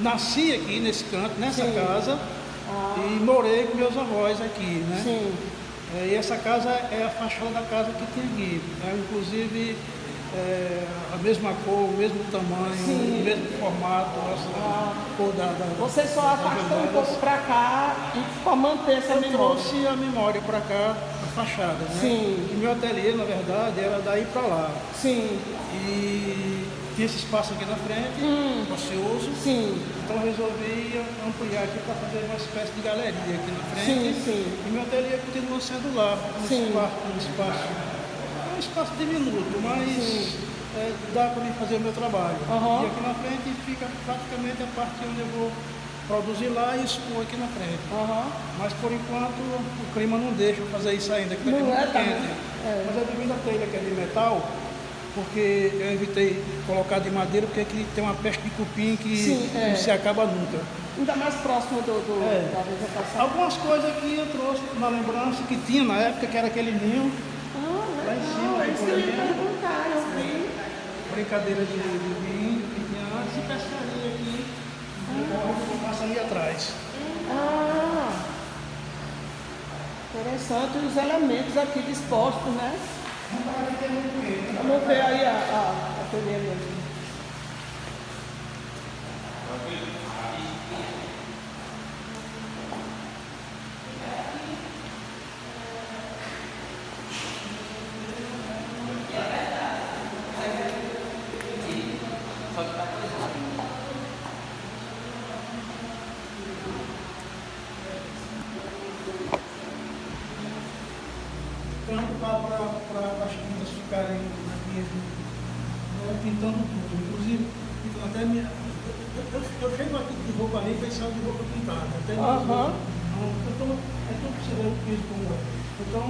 nasci aqui nesse canto, nessa Sim. casa, e morei com meus avós aqui, né? Sim. E essa casa é a fachada da casa que tem aqui. Inclusive, a mesma cor, o mesmo tamanho, Sim. o mesmo formato, cor Você só afastou um pouco para cá para manter essa Eu memória. trouxe a memória para cá, a fachada, né? Sim. E meu ateliê, na verdade, era daí para lá. Sim. E tinha esse espaço aqui na frente, ocioso. Sim. Então eu resolvi ampliar aqui para fazer uma espécie de galeria aqui na frente. Sim, sim. E meu ateliê continua sendo lá, Sim. um espaço diminuto, mas dá para mim fazer o meu trabalho. Uhum. E aqui na frente fica praticamente a parte onde eu vou produzir lá e expor aqui na frente. Uhum. Mas por enquanto o clima não deixa eu fazer isso ainda, que está Não muito é, tá, quente. né? Mas é devido à telha que é de metal, porque eu evitei colocar de madeira, porque aqui tem uma peste de cupim que Sim, não se acaba nunca. Ainda mais próximo da vegetação. Algumas coisas aqui eu trouxe na lembrança que tinha na época, que era aquele ninho, lá em cima. É isso que eu ia perguntar, eu vi. Brincadeira de vinho que tinha antes e pescaria aqui, que passa ali atrás. Interessante os elementos aqui dispostos, né? Vamos ver aí a ateliê mesmo. Tanto para as pintas ficarem aqui, pintando tudo. Inclusive, até eu chego aqui de roupa limpa e saio de roupa pintada. Até mesmo. É tudo você vê o piso como é. Então,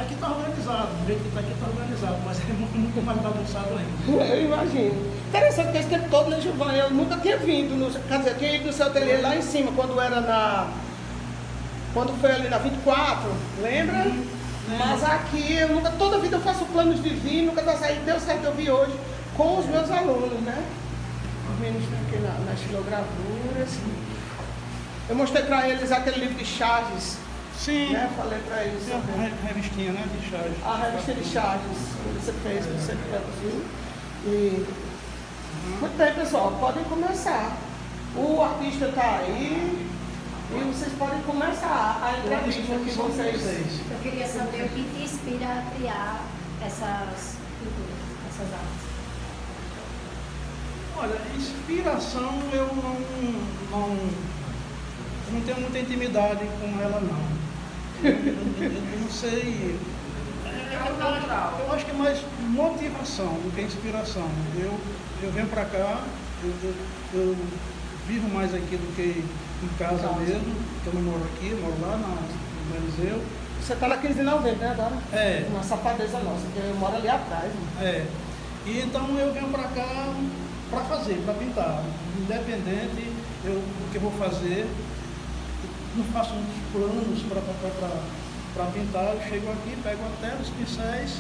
aqui está organizado, do jeito que está aqui está organizado, mas é muito mais bagunçado ainda. Eu imagino. Interessante que esse tempo todo, né, Giovanni? Eu nunca tinha vindo, quer dizer, tinha ido no seu ateliê lá em cima, quando foi ali na 24, lembra? Mas aqui, toda vida eu faço planos de vir, nunca deu certo eu vir hoje com os meus alunos, né? Os meninos estão aqui nas xilogravuras. Eu mostrei para eles aquele livro de charges. Sim. Né? Falei para eles. A revistinha, né, de charges. A revista de charges que você fez, que você produziu. Muito bem, pessoal, podem começar. O artista está aí. E vocês podem começar a entrevista que vocês... Eu queria saber o que te inspira a criar essas pinturas, essas artes. Olha, inspiração eu não tenho muita intimidade com ela, não. Eu não sei... Eu acho que é mais motivação do que inspiração. Eu venho para cá, eu vivo mais aqui do que em casa mesmo, que eu não moro aqui, moro lá no Eliseu. Você está na 15 de novembro, né, agora? Uma safadeza nossa, porque eu moro ali atrás. Né? E então eu venho para cá para fazer, para pintar. Independente do que eu vou fazer, não faço uns planos para pintar, eu chego aqui, pego a tela, os pincéis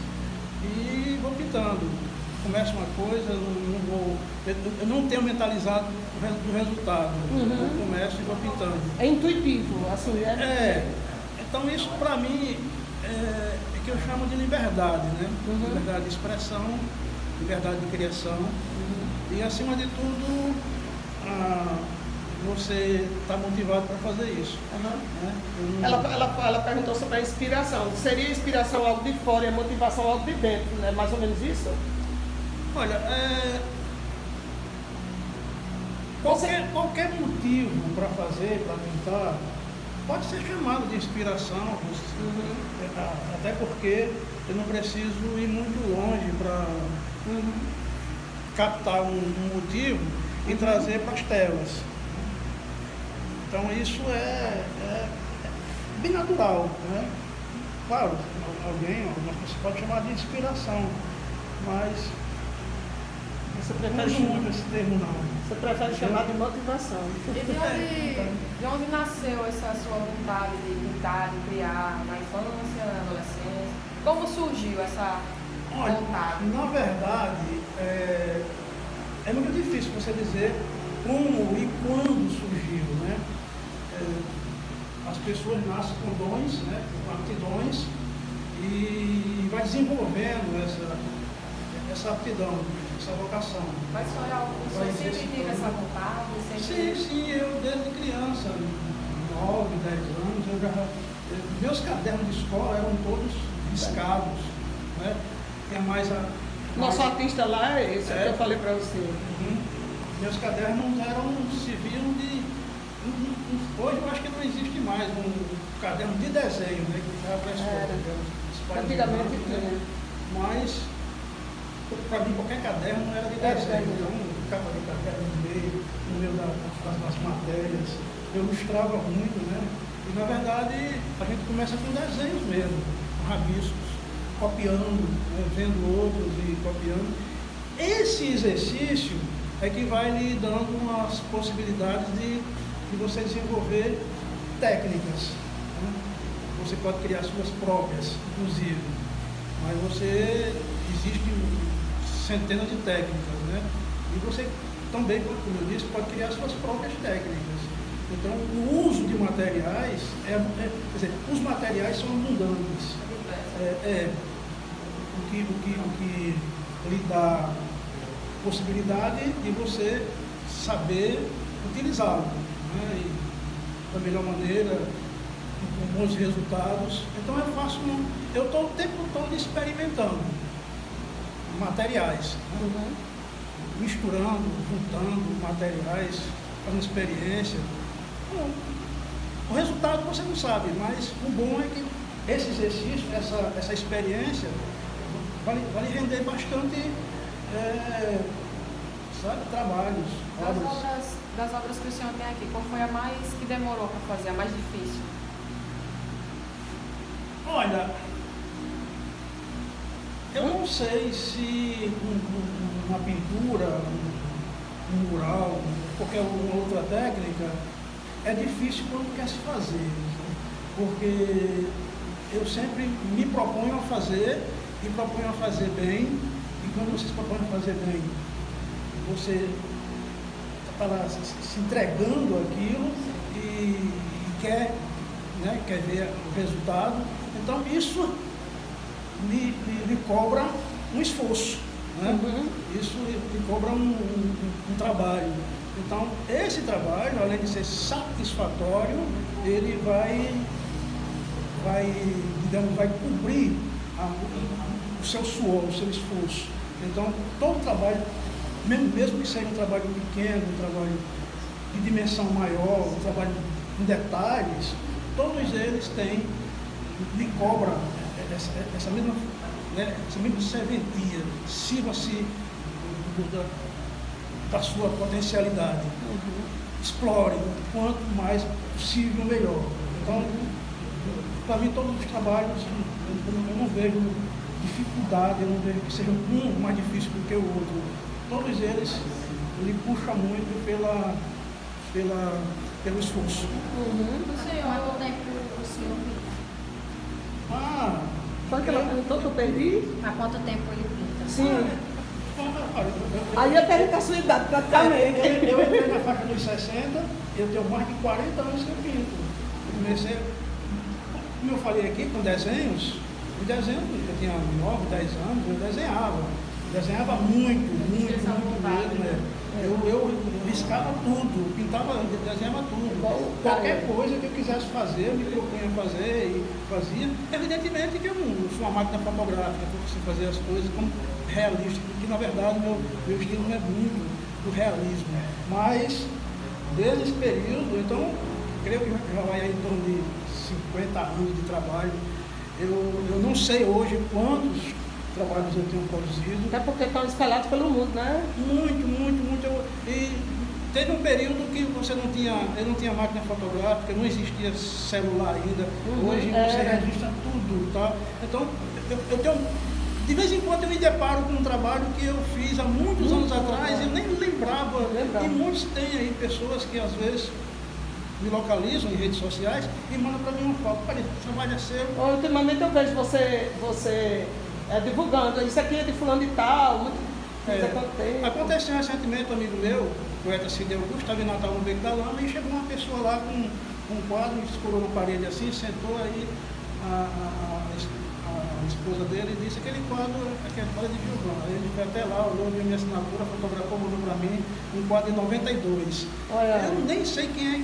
e vou pintando. Começo uma coisa, eu não tenho mentalizado do resultado. Eu começo e vou pintando. É intuitivo, assim, né? Então isso para mim é que eu chamo de liberdade, né? Liberdade de expressão, liberdade de criação. E acima de tudo, você está motivado para fazer isso. Né? Ela perguntou sobre a inspiração. Seria inspiração algo de fora e a motivação algo de dentro, né? Mais ou menos isso? Olha, qualquer motivo para fazer, para pintar, pode ser chamado de inspiração, até porque eu não preciso ir muito longe para captar um motivo e trazer para as telas. Então isso é bem natural, né? Claro, algumas pessoas podem chamar de inspiração, mas você não uso muito esse termo não. Você prefere chamar de motivação. E de onde nasceu essa sua vontade de pintar, de criar, na infância, na adolescência? Como surgiu essa vontade? Na verdade, é muito difícil você dizer como e quando surgiu, né? As pessoas nascem com dons, né? Com aptidões, e vai desenvolvendo essa aptidão, essa vocação. Mas o senhor sempre teve essa vontade? Sim, eu desde criança, 9, 10 anos, meus cadernos de escola eram todos riscados, né? Tinha mais a... Nosso artista lá é esse que eu falei para você. Meus cadernos serviam de... Hoje eu acho que não existe mais um caderno de desenho, né? Que ficava para a escola. Antigamente tinha. Mas, para mim, qualquer caderno era de desenho. Então, ficava de caderno no meio das matérias. Eu ilustrava muito, né? E, na verdade, a gente começa com desenhos mesmo, com rabiscos, copiando, né? Vendo outros e copiando. Esse exercício é que vai lhe dando umas possibilidades de você desenvolver técnicas, né? Você pode criar suas próprias, inclusive, mas existem centenas de técnicas, né? E você também, como eu disse, pode criar suas próprias técnicas. Então, o uso de materiais, quer dizer, os materiais são abundantes. O que lhe dá possibilidade de você saber utilizá-lo, né? E da melhor maneira, com bons resultados. Então eu estou o tempo todo experimentando materiais, né? Misturando, juntando materiais, fazendo experiência. O resultado você não sabe, mas o bom é que esse exercício, essa experiência, vai render bastante trabalhos, obras. Das obras que o senhor tem aqui, qual foi a mais que demorou para fazer, a mais difícil? Olha, eu não sei se uma pintura, um mural, qualquer outra técnica, é difícil quando quer se fazer, porque eu sempre me proponho a fazer e proponho a fazer bem, e quando você se propõe a fazer bem, você está lá se entregando aquilo e quer ver o resultado. Então isso me cobra um esforço, né? Isso me cobra um trabalho. Então esse trabalho, além de ser satisfatório, ele vai cobrir o seu suor, o seu esforço. Então todo trabalho, mesmo que seja um trabalho pequeno, um trabalho de dimensão maior, um trabalho em detalhes, todos eles lhe cobram essa mesma serventia. Sirva-se da sua potencialidade. Explore o quanto mais possível, melhor. Então, para mim, todos os trabalhos, eu não vejo dificuldade, eu não vejo que seja um mais difícil do que o outro. Todos eles lhe puxam muito pelo esforço. Quanto tempo o senhor pinta? Foi que ela perguntou que eu perdi? Há quanto tempo ele pinta? Sim. Aí eu pergunto a sua idade praticamente. Eu entrei na faixa dos 60, eu tenho mais de 40 anos que eu pinto. Eu comecei, como eu falei aqui, com desenhos. Eu tinha 9, 10 anos, eu desenhava muito mesmo, né? Eu riscava tudo, pintava, desenhava tudo. Qualquer coisa que eu quisesse fazer, eu me propunha a fazer e fazia. Evidentemente que eu não sou uma máquina fotográfica, eu preciso fazer as coisas como realista, porque na verdade meu estilo não é muito do realismo. Mas desde esse período, então, creio que já vai em torno de 50 anos de trabalho. Eu não sei hoje quantos trabalhos eu tenho produzido. Até porque estão espalhados pelo mundo, né? Muito. E teve um período que eu não tinha máquina fotográfica, não existia celular ainda. Hoje você registra tudo, tá? Então, eu tenho... De vez em quando eu me deparo com um trabalho que eu fiz há muitos anos atrás e eu nem lembrava. E muitos têm aí pessoas que às vezes me localizam em redes sociais e mandam para mim uma foto. Olha, esse trabalho é seu. Ultimamente eu vejo você divulgando, isso aqui é de fulano de tal. Aconteceu recentemente, um amigo meu, o poeta Cid Augusto, estava em Natal no Beco da Lama, e chegou uma pessoa lá com um quadro, escorou na parede assim, sentou aí, a esposa dele disse: aquele quadro é de Gilvan. Aí ele foi até lá, olhou, viu minha assinatura, fotografou, mandou para mim um quadro de 92. Olha. Eu nem sei quem é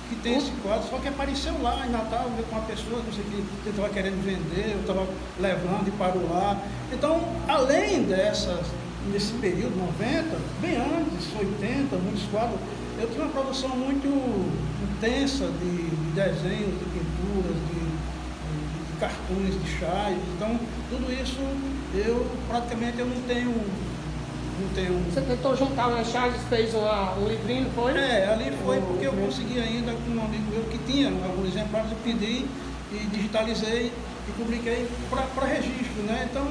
que tem esse quadro, só que apareceu lá em Natal, veio com uma pessoa, não sei que ele estava querendo vender, eu estava levando e parou lá. Então, além nesse período 90, bem antes, 80, muitos quadros, eu tinha uma produção muito intensa de desenhos, de pinturas, de cartões, de chás. Então, tudo isso eu praticamente não tenho. Você tentou juntar umas chaves, fez um livrinho, foi? Ali foi porque eu consegui ainda com um amigo meu que tinha alguns exemplares, eu pedi e digitalizei e publiquei para registro, né? Então,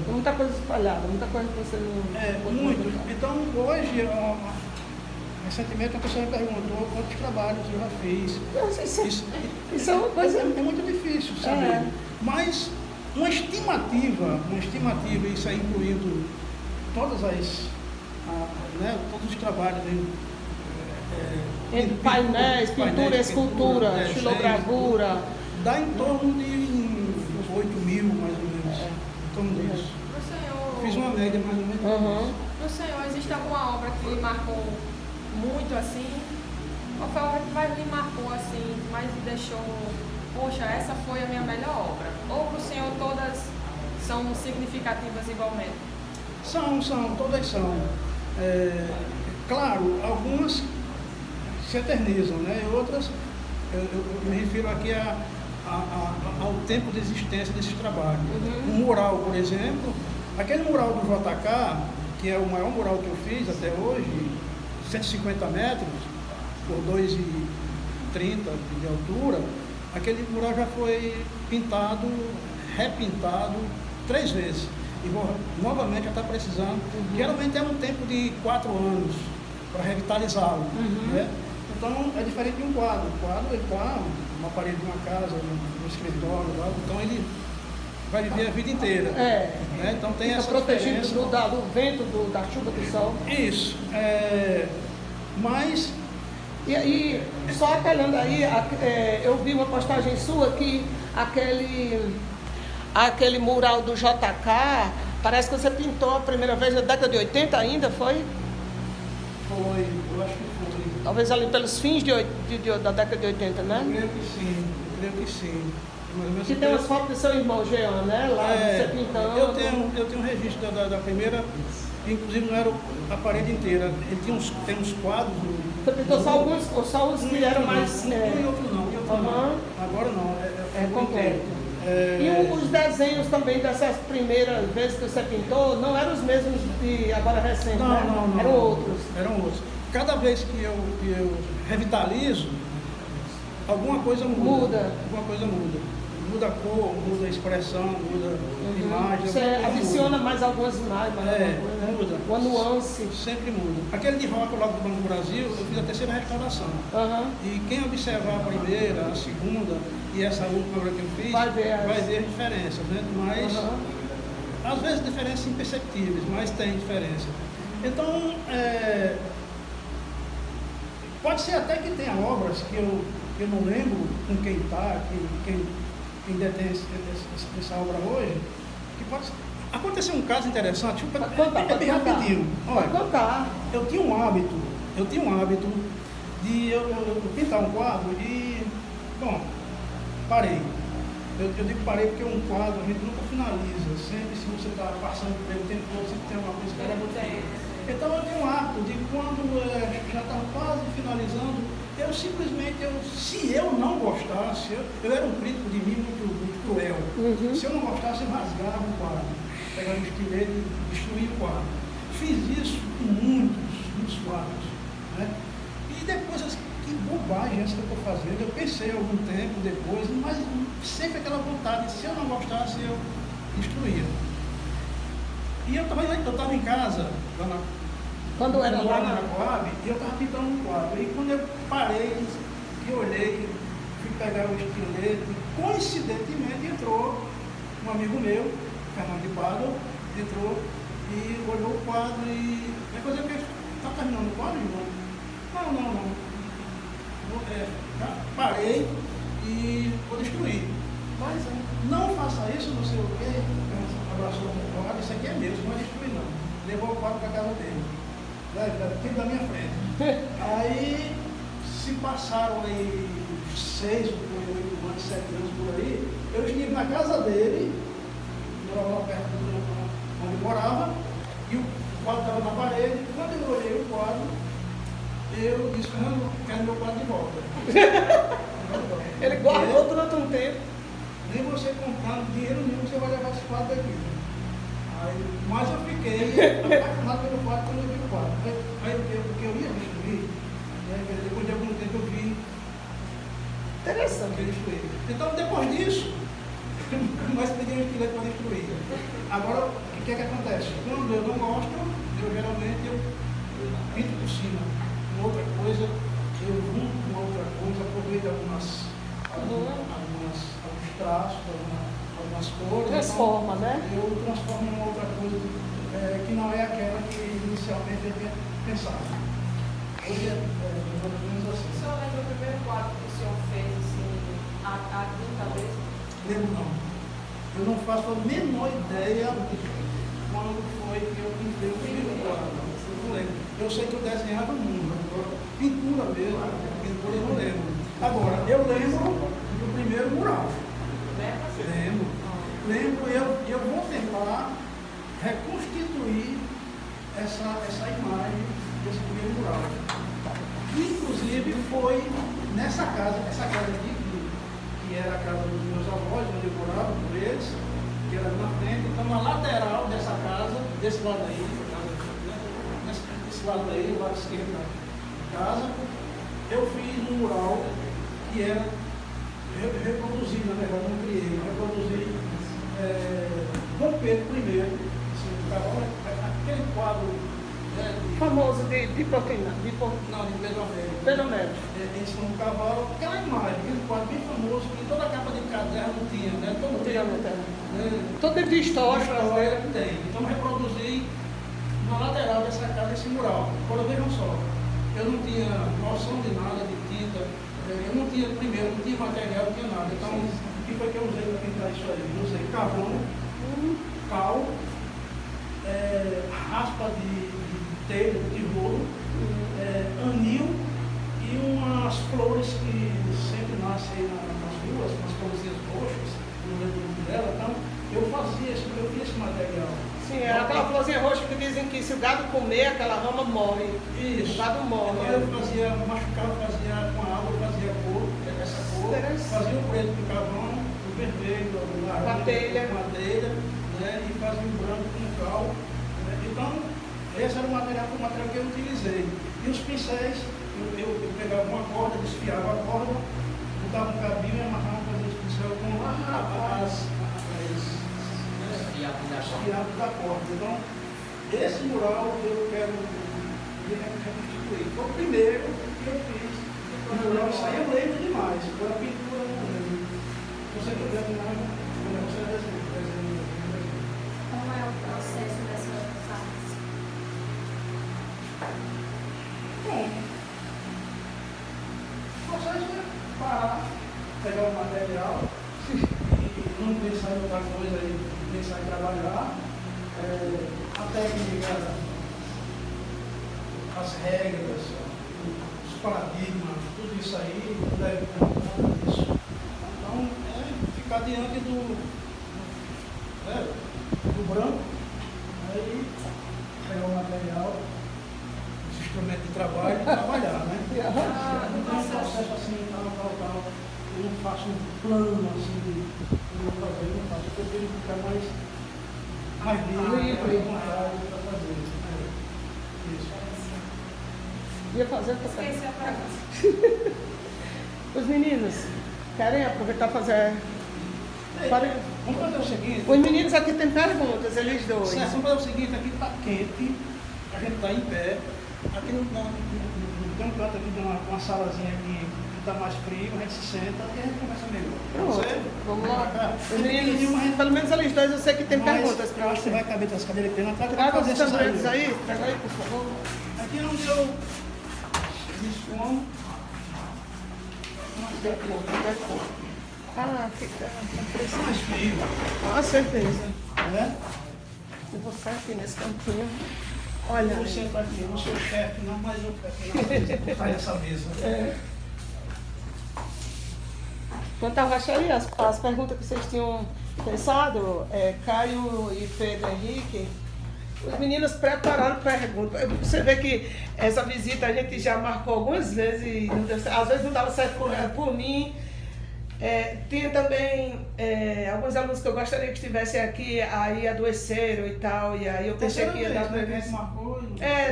muita coisa espalhada, muita coisa que você não... muito. Então, hoje, recentemente uma pessoa me perguntou quantos trabalhos eu já fiz. Isso é uma coisa... É muito difícil saber. Mas uma estimativa, isso aí incluindo todos os trabalhos entre painéis, pintura, escultura, xilogravura. Dá em torno de 8 mil, mais ou menos. Em torno disso. Fiz uma média mais ou menos. No senhor, existe alguma obra que lhe marcou muito assim? Qual foi a obra que mais lhe marcou assim, que mais lhe deixou, poxa, essa foi a minha melhor obra? Ou para o senhor todas são significativas igualmente? Todas são. Claro, algumas se eternizam, né? E outras, eu me refiro aqui ao tempo de existência desses trabalhos. Um mural, por exemplo, aquele mural do JK, que é o maior mural que eu fiz até hoje, 150 metros por 2,30 de altura, aquele mural já foi pintado, repintado 3 vezes. E novamente já está precisando. Geralmente é um tempo de 4 anos para revitalizá-lo. Né? Então é diferente de um quadro. O quadro ele está numa parede de uma casa, no escritório, lá, então ele vai viver a vida inteira. Né? Então tem essa protegido diferença. do vento, da chuva, do sol. Isso. Mas... E só atalhando aí, eu vi uma postagem sua que aquele mural do JK, parece que você pintou a primeira vez na década de 80 ainda, foi? Foi, eu acho que foi. Talvez ali pelos fins da década de 80, né? Eu creio que sim. Que tem umas fotos do seu irmão Jean, né? Lá você pintando. Eu tenho um registro da primeira, inclusive não era a parede inteira. Ele tem uns quadros. Você pintou só os que eram mais... E outro não. Agora não. É completo. E os desenhos também dessas primeiras vezes que você pintou, não eram os mesmos de agora recente, né? Não. Eram outros. Cada vez que eu revitalizo, alguma coisa muda. Muda a cor, muda a expressão, muda a imagem. Você adiciona mais algumas imagens, muda. Uma nuance. Sempre muda. Aquele de rock lá do Banco do Brasil, eu fiz a 3ª restauração. E quem observar a primeira, a segunda e essa última obra que eu fiz, vai ver as diferenças, né? Mas, às vezes, diferenças imperceptíveis, mas tem diferença. Então, pode ser até que tenha obras que eu não lembro com quem está, quem detém essa obra hoje, que pode ser. Aconteceu um caso interessante, bem rapidinho. Olha, eu tinha um hábito de eu pintar um quadro e, parei. Eu digo parei porque um quadro a gente nunca finaliza. Sempre, se você está passando por ele o tempo todo, sempre tem uma coisa que era muito feia. Então eu tenho um hábito de quando já está quase finalizando, eu simplesmente, se eu não gostasse, eu era um crítico de mim muito cruel. Se eu não gostasse, eu rasgava o quadro, pegava o estilete e destruía o quadro. Fiz isso com muitos quadros. Né? E depois, que bobagem essa que eu estou fazendo? Eu pensei algum tempo depois, mas sempre aquela vontade, se eu não gostasse, eu destruía. E eu estava em casa, quando era lá na Coab, e eu estava pintando um quadro. E quando eu parei e olhei, fui pegar o estilete, coincidentemente entrou um amigo meu, Fernando de Pádua, entrou e olhou o quadro e vai fazer o quê? Está terminando o quadro, irmão? Não. Já parei e vou destruir. Mas Não faça isso, não sei o quê. Abraçou o quadro, isso aqui é meu, não vai destruir não. Levou o quadro para casa dele. Aqui da minha frente. Aí se passaram aí 6 ou 8 anos, 7 anos por aí, eu estive na casa dele, morava lá perto de onde morava, e o quadro estava na parede. Quando eu olhei o quadro, eu disse, Fernando, quero meu quadro de volta. ele guardou durante um tempo. Nem você comprando dinheiro nenhum, você vai levar esse quadro daqui. Aí, mas eu fiquei apaixonado pelo quadro quando eu vi o quadro. Aí o que eu ia destruir, depois de algum tempo eu vi Interessante. que destruir. Então depois disso, eu nunca mais pedi um esqueleto para destruir. Agora, o que é que acontece? Quando eu não gosto, eu geralmente pinto por cima. Uma outra coisa, eu junto com outra coisa, aproveito alguns traços, algumas cores. Transforma, então, né? Eu transformo em uma outra coisa que não é aquela que inicialmente eu tinha pensado. Hoje é mais ou menos O assim. senhor lembra o primeiro quadro que o senhor fez, assim, a quinta vez? Lembro não. Eu não faço a menor ideia de quando foi que eu pintei o primeiro quadro. Eu não lembro. Eu sei que eu desenhava muito, agora pintura mesmo, pintura eu não lembro. Agora, eu lembro do primeiro mural. Lembro, eu vou tentar reconstituir essa imagem desse primeiro mural. Inclusive foi nessa casa, essa casa aqui, que era a casa dos meus avós, onde eu morava com eles, que era na frente, então na lateral dessa casa, desse lado aí, desse lado aí, o lado esquerdo da casa, eu fiz um mural que era reproduzi, na verdade, não criei, reproduzi Dom Pedro I, assim, aquele quadro Famoso de proteína. não, de Pedro Amério. Pedro Amério. Em cima do cavalo, aquela imagem, aquele quadro bem famoso, que toda a capa de caderno tinha, né? Todo tipo de história brasileira. Tem. Então reproduzi na lateral dessa casa esse mural. Agora vejam só, eu não tinha noção de nada de tinta. Eu não tinha, primeiro, não tinha material, não tinha nada. Então, o que foi que eu usei para pintar isso aí? Eu usei carvão, cal, raspa de telha, de tijolo, anil e umas flores que sempre nascem nas ruas, umas florzinhas roxas, não lembro o nome dela. Então, eu fiz esse material. Sim, era aquela florzinha roxa que dizem que se o gado comer, aquela rama morre. Isso. O gado morre. Então, eu fazia, machucava, fazia com a água, fazia a cor, essa cor, fazia o preto do carvão, o vermelho, o laranja, com a telha, né, e fazia o branco com o cal. Né. Então, esse era o material que eu utilizei. E os pincéis, eu pegava uma corda, desfiava a corda, botava um cabinho e amarrava, fazia os pincéis com fiados da corda. Então, esse mural eu quero reconstituir. Foi o primeiro que eu fiz. O mural, isso aí eu lembro demais. Agora a pintura eu não lembro. Se você quiser desenhar, você desenha. Como é o processo dessas artes? O processo é parar, pegar o material e não pensar em outra coisa aí, pensar em trabalhar. A técnica, as regras, os paradigmas, tudo isso aí deve contar isso. Então, ficar diante do branco, aí pegar o material, os instrumentos de trabalho e trabalhar, né? Não é um processo assim, tal. Eu não faço um plano assim de como fazer, eu não faço. Eu prefiro ficar mais livre, vontade para fazer. Isso. Ia fazer outra Esqueci a coisa. pergunta. Os meninos querem aproveitar e fazer. Vamos fazer o seguinte. Os meninos aqui têm perguntas, eles dois. Certo, vamos fazer o seguinte, aqui está quente, a gente está em pé. Aqui tem um canto aqui, uma salazinha aqui está mais frio, a gente se senta e a gente conversa melhor. Pronto, vamos lá. Os Meninos, meninos, pelo menos eles dois, eu sei que tem perguntas eu para acho que você. vai caber das cadeiras que tem na Traga fazer os essas tabuletes aí. aí, pega aí, por favor. Aqui é onde eu disponho. Decor. Ah, fica Mais frio, com certeza. né? Eu vou ficar aqui nesse cantinho. Olha, Eu sento aqui, eu não sou chefe não, mas eu fico aqui na mesa, por trás dessa mesa. quando estava aí as perguntas que vocês tinham pensado, Caio e Pedro Henrique, os meninos prepararam perguntas. Você vê que essa visita a gente já marcou algumas vezes e não deu certo. Às vezes não dava certo por mim. Tinha também alguns alunos que eu gostaria que estivessem aqui, aí adoeceram e tal, e aí eu pensei que ia dar entrevista.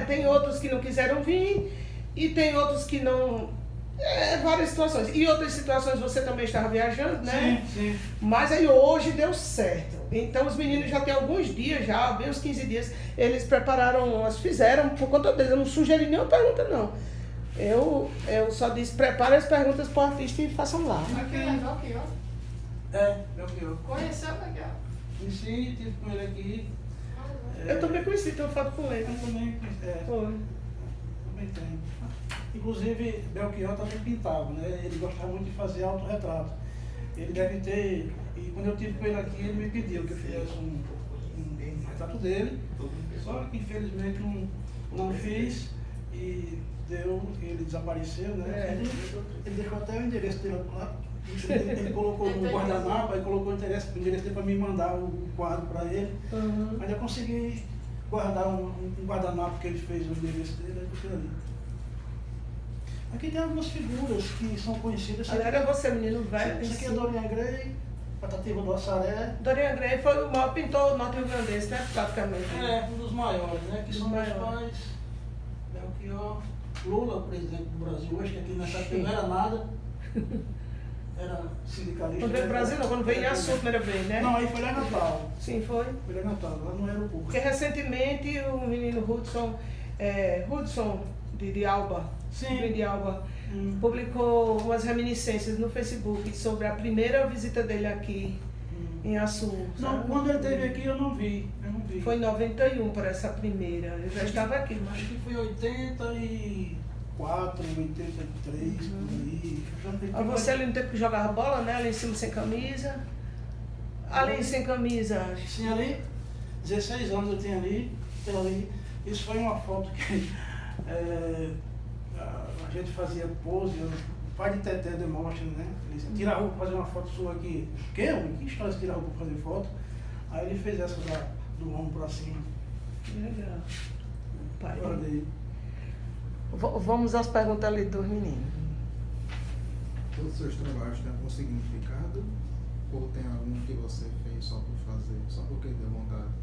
Tem outros que não quiseram vir e tem outros que não. Várias situações. E outras situações você também estava viajando, né? Sim. Mas aí hoje deu certo. Então os meninos já tem alguns dias, já, bem uns 15 dias, eles prepararam, elas fizeram por conta deles. Eu não sugeri nenhuma pergunta, não. Eu só disse, prepare as perguntas para o artista e façam lá. Aqui, ó. Belchior. Conheceu o Belchior? Conheci, estive com ele aqui. Eu também conheci, tenho foto com ele. Eu também, também tenho. Inclusive, Belchior também pintava, né? Ele gostava muito de fazer autorretrato. Ele deve ter, e quando eu estive com ele aqui, ele me pediu que eu fizesse um retrato dele, só que infelizmente não fiz e ele desapareceu, né? Ele deixou até o endereço dele lá. Ele colocou no guardanapo, aí colocou o endereço dele para me mandar o quadro para ele. Mas eu consegui guardar um guardanapo que ele fez no endereço dele, aí eu fui ali. Aqui tem algumas figuras que são conhecidas. Agora você, menino velho. Esse aqui é Dorian Gray, Patativa do Assaré. Dorian Gray foi o maior pintor norte-rio-grandense, né? Praticamente. Um dos maiores, né? Que são meus pais. Belchior, Lula, presidente do Brasil hoje, que aqui nessa época não era nada. Era sindicalista. Quando veio no Brasil não, quando veio em Açu a primeira vez, né? Não, aí foi lá em Natal. Sim, foi. Foi lá em Natal, lá no aeroporto. Porque recentemente o menino Hudson de Alba, Sim. de Alba, publicou umas reminiscências no Facebook sobre a primeira visita dele aqui em Açu. Não, quando ele esteve aqui eu não vi. Foi em 91 para essa primeira. Eu já estava aqui, mas. Acho que foi 84, 83, por aí. Você ali no tempo que jogava bola, né? Ali em cima sem camisa. Ali sem camisa. Sim, ali, 16 anos eu tinha ali. Isso foi uma foto que a gente fazia pose, o pai de Teté demonstra, né? Ele disse, tira a roupa para fazer uma foto sua aqui. Que história de tirar a roupa para fazer foto? Aí ele fez essa do ombro para cima. Legal. Pai. Guardei. Vamos às perguntas ali dos meninos. Todos os seus trabalhos têm algum significado? Ou tem algum que você fez só por fazer, só porque deu vontade?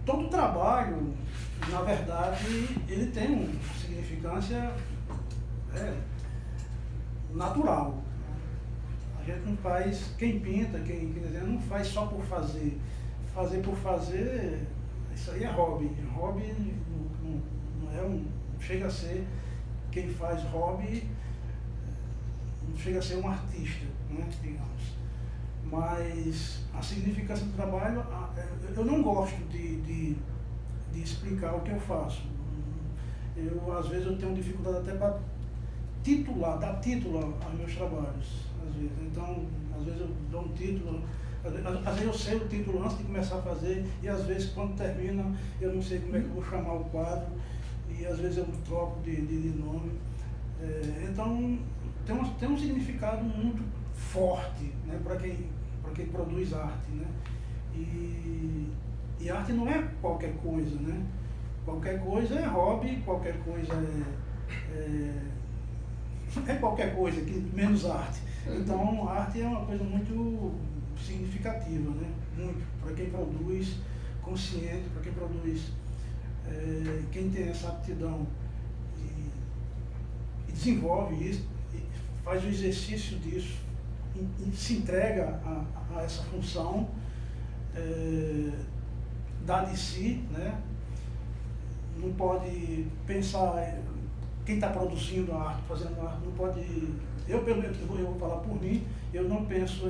Todo trabalho, na verdade, ele tem uma significância natural. A gente não faz, quem pinta, quem desenha, não faz só por fazer. Fazer por fazer, isso aí é hobby. Hobby não chega a ser, quem faz hobby não chega a ser um artista, né, digamos. Mas a significância do trabalho, eu não gosto de explicar o que eu faço. Às vezes eu tenho dificuldade até para dar título aos meus trabalhos. Às vezes. Então, às vezes eu dou um título, às vezes eu sei o título antes de começar a fazer, e às vezes quando termina eu não sei como é que eu vou chamar o quadro, e às vezes eu troco de nome. Então, tem um significado muito forte, né, para quem produz arte, né? E arte não é qualquer coisa, né? Qualquer coisa é hobby, qualquer coisa é qualquer coisa, menos arte. Então, a arte é uma coisa muito significativa, né? Muito, para quem produz consciente, para quem produz, quem tem essa aptidão e desenvolve isso, e faz o exercício disso, e se entrega a essa função, dá de si, né? Não pode pensar quem está produzindo a arte, fazendo a arte, não pode... Eu, pelo menos, eu vou falar por mim, eu não penso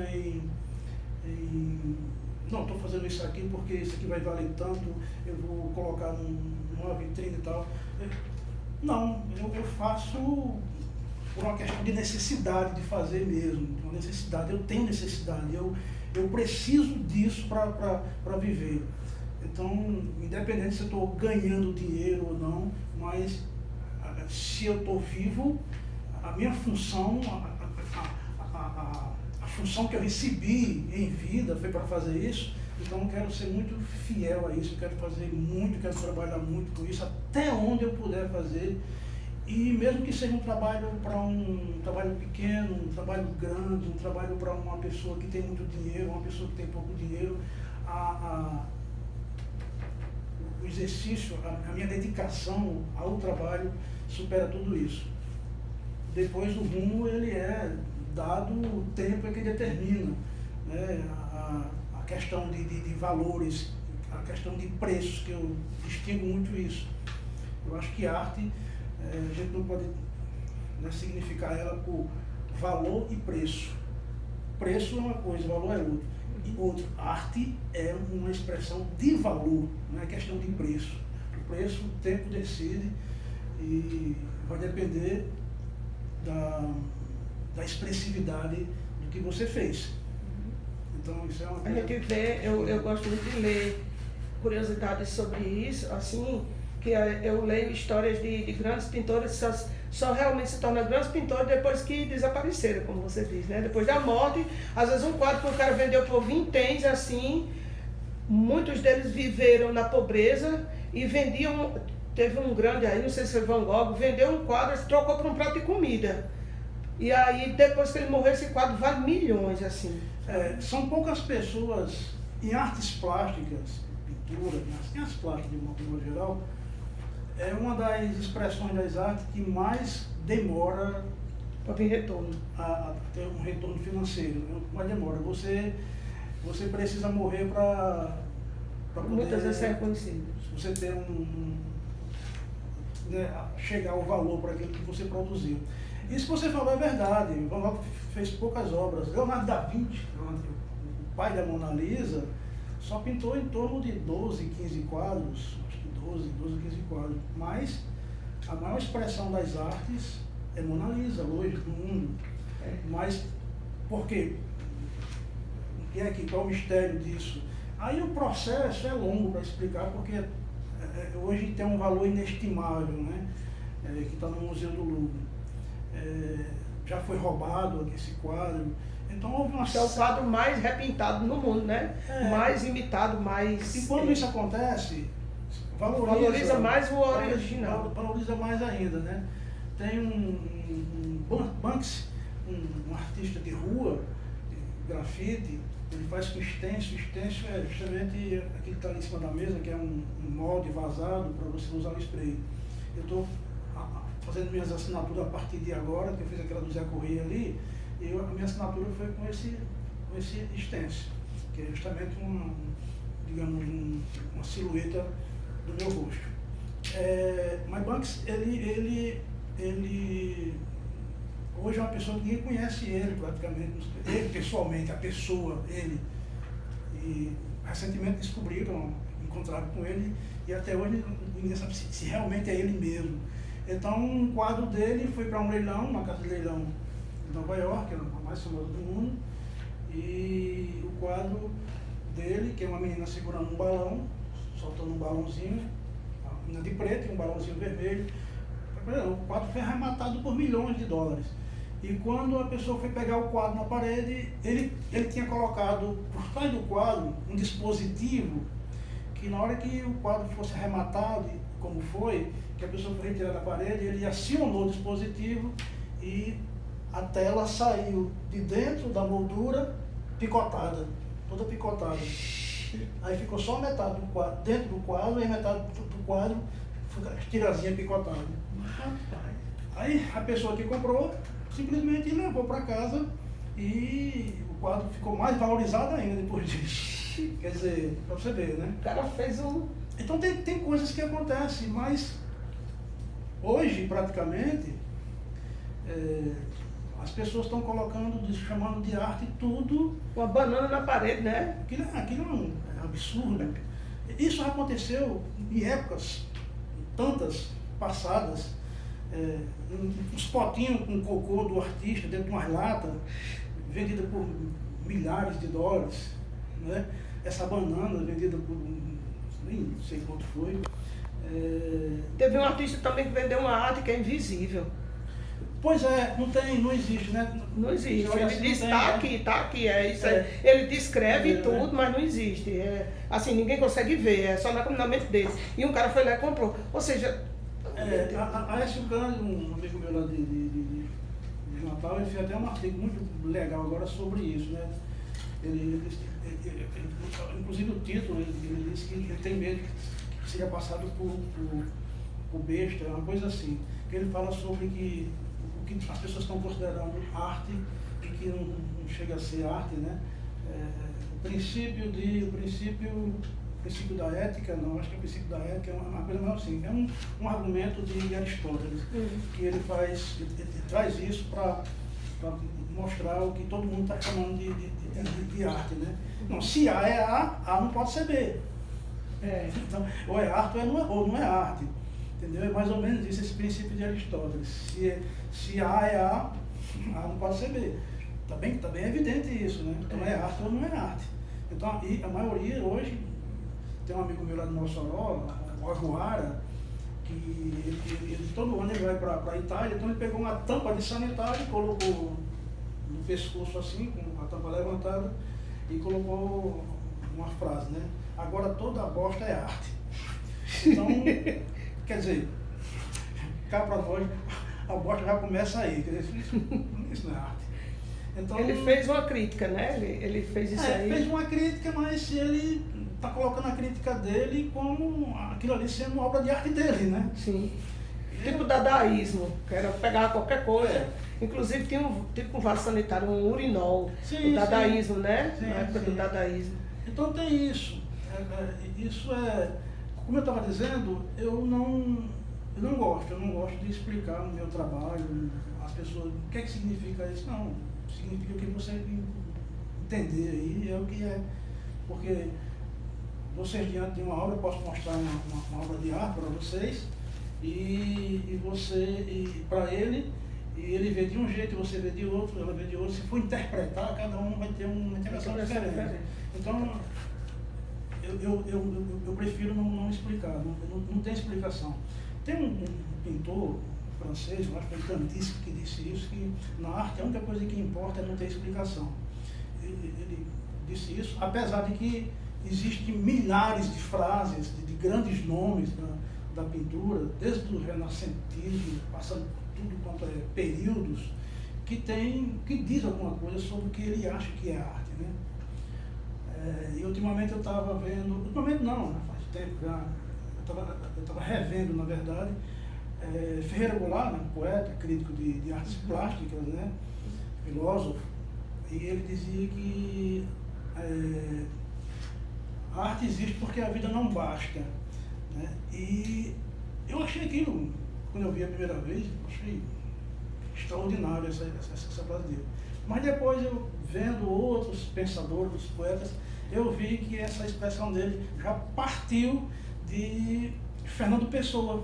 não, estou fazendo isso aqui porque isso aqui vai valer tanto, eu vou colocar numa vitrine e tal. Não, eu faço por uma questão de necessidade de fazer mesmo, uma necessidade, eu tenho necessidade, eu preciso disso para viver. Então, independente se eu estou ganhando dinheiro ou não, mas se eu estou vivo, a minha função, a função que eu recebi em vida foi para fazer isso. Então eu quero ser muito fiel a isso, eu quero fazer muito, quero trabalhar muito com isso, até onde eu puder fazer. E mesmo que seja um trabalho para um trabalho pequeno, um trabalho grande, um trabalho para uma pessoa que tem muito dinheiro, uma pessoa que tem pouco dinheiro, o exercício, a minha dedicação ao trabalho supera tudo isso. Depois o rumo, ele é dado o tempo que determina, né? A questão de valores, a questão de preços, que eu distingo muito isso. Eu acho que arte, a gente não pode, né, significar ela por valor e preço. Preço é uma coisa, valor é outra. E outro, arte é uma expressão de valor, não é questão de preço. O preço, o tempo decide e vai depender da expressividade do que você fez. Então, isso é uma coisa... A gente vê, eu gosto muito de ler curiosidades sobre isso, assim, que eu leio histórias de grandes pintores que só realmente se tornam grandes pintores depois que desapareceram, como você diz, né? Depois da morte, às vezes um quadro que o cara vendeu por vinténs, assim, muitos deles viveram na pobreza e vendiam. Teve um grande aí, não sei se foi Van Gogh, vendeu um quadro, trocou por um prato de comida. E aí, depois que ele morreu, esse quadro vale milhões, assim. São poucas pessoas em artes plásticas, pintura, em artes plásticas de modo geral, é uma das expressões das artes que mais demora para vir retorno. A ter um retorno financeiro. Mais demora. Você precisa morrer para poder... Muitas vezes é reconhecido. Você ter né, chegar ao valor para aquilo que você produziu. Isso que você falou é verdade. Van Gogh fez poucas obras. Leonardo da Vinci, o pai da Mona Lisa, só pintou em torno de 12, 15 quadros, acho que 12, 15 quadros. Mas a maior expressão das artes é Mona Lisa hoje no mundo. Mas por quê? Qual é o mistério disso? Aí o processo é longo para explicar, porque hoje tem um valor inestimável, né? Que está no Museu do Louvre. Já foi roubado esse quadro. Então houve uma... É o quadro mais repintado no mundo, né? Mais imitado, mais... E quando isso acontece, valoriza mais o original. Valoriza mais ainda, né? Tem um Banksy, um artista de rua, de grafite, ele faz com stencil. Stencil é justamente aquilo que está ali em cima da mesa, que é um molde vazado para você usar o spray. Eu estou fazendo minhas assinaturas a partir de agora, que eu fiz aquela do Zé Corrêa ali, e a minha assinatura foi com esse stencil, que é justamente uma silhueta do meu rosto. Mas Banks, ele hoje é uma pessoa que ninguém conhece ele praticamente, ele pessoalmente, a pessoa, ele. E recentemente encontraram com ele, e até hoje ninguém sabe se realmente é ele mesmo. Então um quadro dele foi para um leilão, uma casa de leilão em Nova York, a mais famosa do mundo, e o quadro dele, que é uma menina segurando um balão, soltando um balãozinho, uma menina de preto e um balãozinho vermelho. O quadro foi arrematado por milhões de dólares. E quando a pessoa foi pegar o quadro na parede, ele tinha colocado por trás do quadro um dispositivo que na hora que o quadro fosse arrematado, como foi, que a pessoa foi retirada da parede, ele acionou o dispositivo e a tela saiu de dentro da moldura picotada, toda picotada. Aí ficou só metade do quadro dentro do quadro e a metade do quadro ficou as tirazinhas picotadas. Aí a pessoa que comprou simplesmente levou para casa e o quadro ficou mais valorizado ainda depois disso. Quer dizer, para você ver, né? O cara fez um... Então tem coisas que acontecem, mas Hoje, praticamente, as pessoas estão chamando de arte tudo. Uma banana na parede, né? Aquilo é um absurdo. Isso aconteceu em épocas tantas passadas, uns potinhos com cocô do artista dentro de umas latas, vendida por milhares de dólares, né? Essa banana vendida por nem sei quanto foi. Teve um artista também que vendeu uma arte que é invisível. Pois é, não existe, né? Não existe. Olha, Ele assim, diz, não tá tem, aqui, é isso aí. É. Ele descreve É, tudo, né? mas não existe. Assim, ninguém consegue ver, é só na mente dele. E um cara foi lá e comprou. Ou seja, a Aécio Cândido, um amigo meu lá de Natal, ele fez até um artigo muito legal agora sobre isso, né? Inclusive o título, ele disse que ele tem medo que seja passado por besta, uma coisa assim. Que ele fala sobre o que as pessoas estão considerando arte e que não chega a ser arte, né? O princípio da ética, não, acho que o princípio da ética é uma coisa mais assim, é um argumento de Aristóteles, que ele traz isso para mostrar o que todo mundo está chamando de arte, né? Não, se A é A não pode ser B. Então, ou é arte ou não é arte. Entendeu? É mais ou menos isso, esse princípio de Aristóteles. Se A é A não pode ser B. Tá bem evidente isso, né? Então é arte ou não é arte. Então, e a maioria hoje, tem um amigo meu lá do Mossoró, o Aguara, que ele todo ano ele vai para a Itália, então ele pegou uma tampa de sanitário e colocou no pescoço assim, com a tampa levantada, e colocou uma frase, né? Agora toda bosta é arte. Então, quer dizer, cá para nós, a bosta já começa aí, quer dizer, isso não é arte. Então, ele fez uma crítica, né? Ele fez isso aí. Fez uma crítica, mas ele está colocando a crítica dele como aquilo ali sendo obra de arte dele, né? Sim. Tipo dadaísmo, que era pegar qualquer coisa. Inclusive tinha um vaso sanitário, um urinol, Sim, o dadaísmo, sim. né? Sim, Na época do dadaísmo. Então tem isso. Isso como eu estava dizendo, eu não gosto de explicar no meu trabalho, as pessoas, o que significa isso? Não, significa o que você entender aí, é o que é. Porque vocês diante de uma obra, eu posso mostrar uma obra de arte para vocês, e para ele, e ele vê de um jeito, você vê de outro, ela vê de outro. Se for interpretar, cada um vai ter uma interpretação diferente. Então, eu prefiro não explicar, não tem explicação. Tem um pintor francês, eu acho que foi Kandinsky que disse isso, que na arte a única coisa que importa é não ter explicação. Ele disse isso, apesar de que existem milhares de frases, de grandes nomes da pintura, desde o renascentismo, passando por tudo quanto é períodos, que diz alguma coisa sobre o que ele acha que é arte, né? E ultimamente eu estava vendo, ultimamente não, faz tempo já, eu estava revendo, na verdade, Ferreira Goulart, né, poeta, crítico de artes plásticas, né, filósofo, e ele dizia que a arte existe porque a vida não basta, né? E eu achei aquilo, quando eu vi a primeira vez, achei extraordinário essa frase dele. Mas depois eu vendo outros pensadores, outros poetas, eu vi que essa expressão dele já partiu de Fernando Pessoa,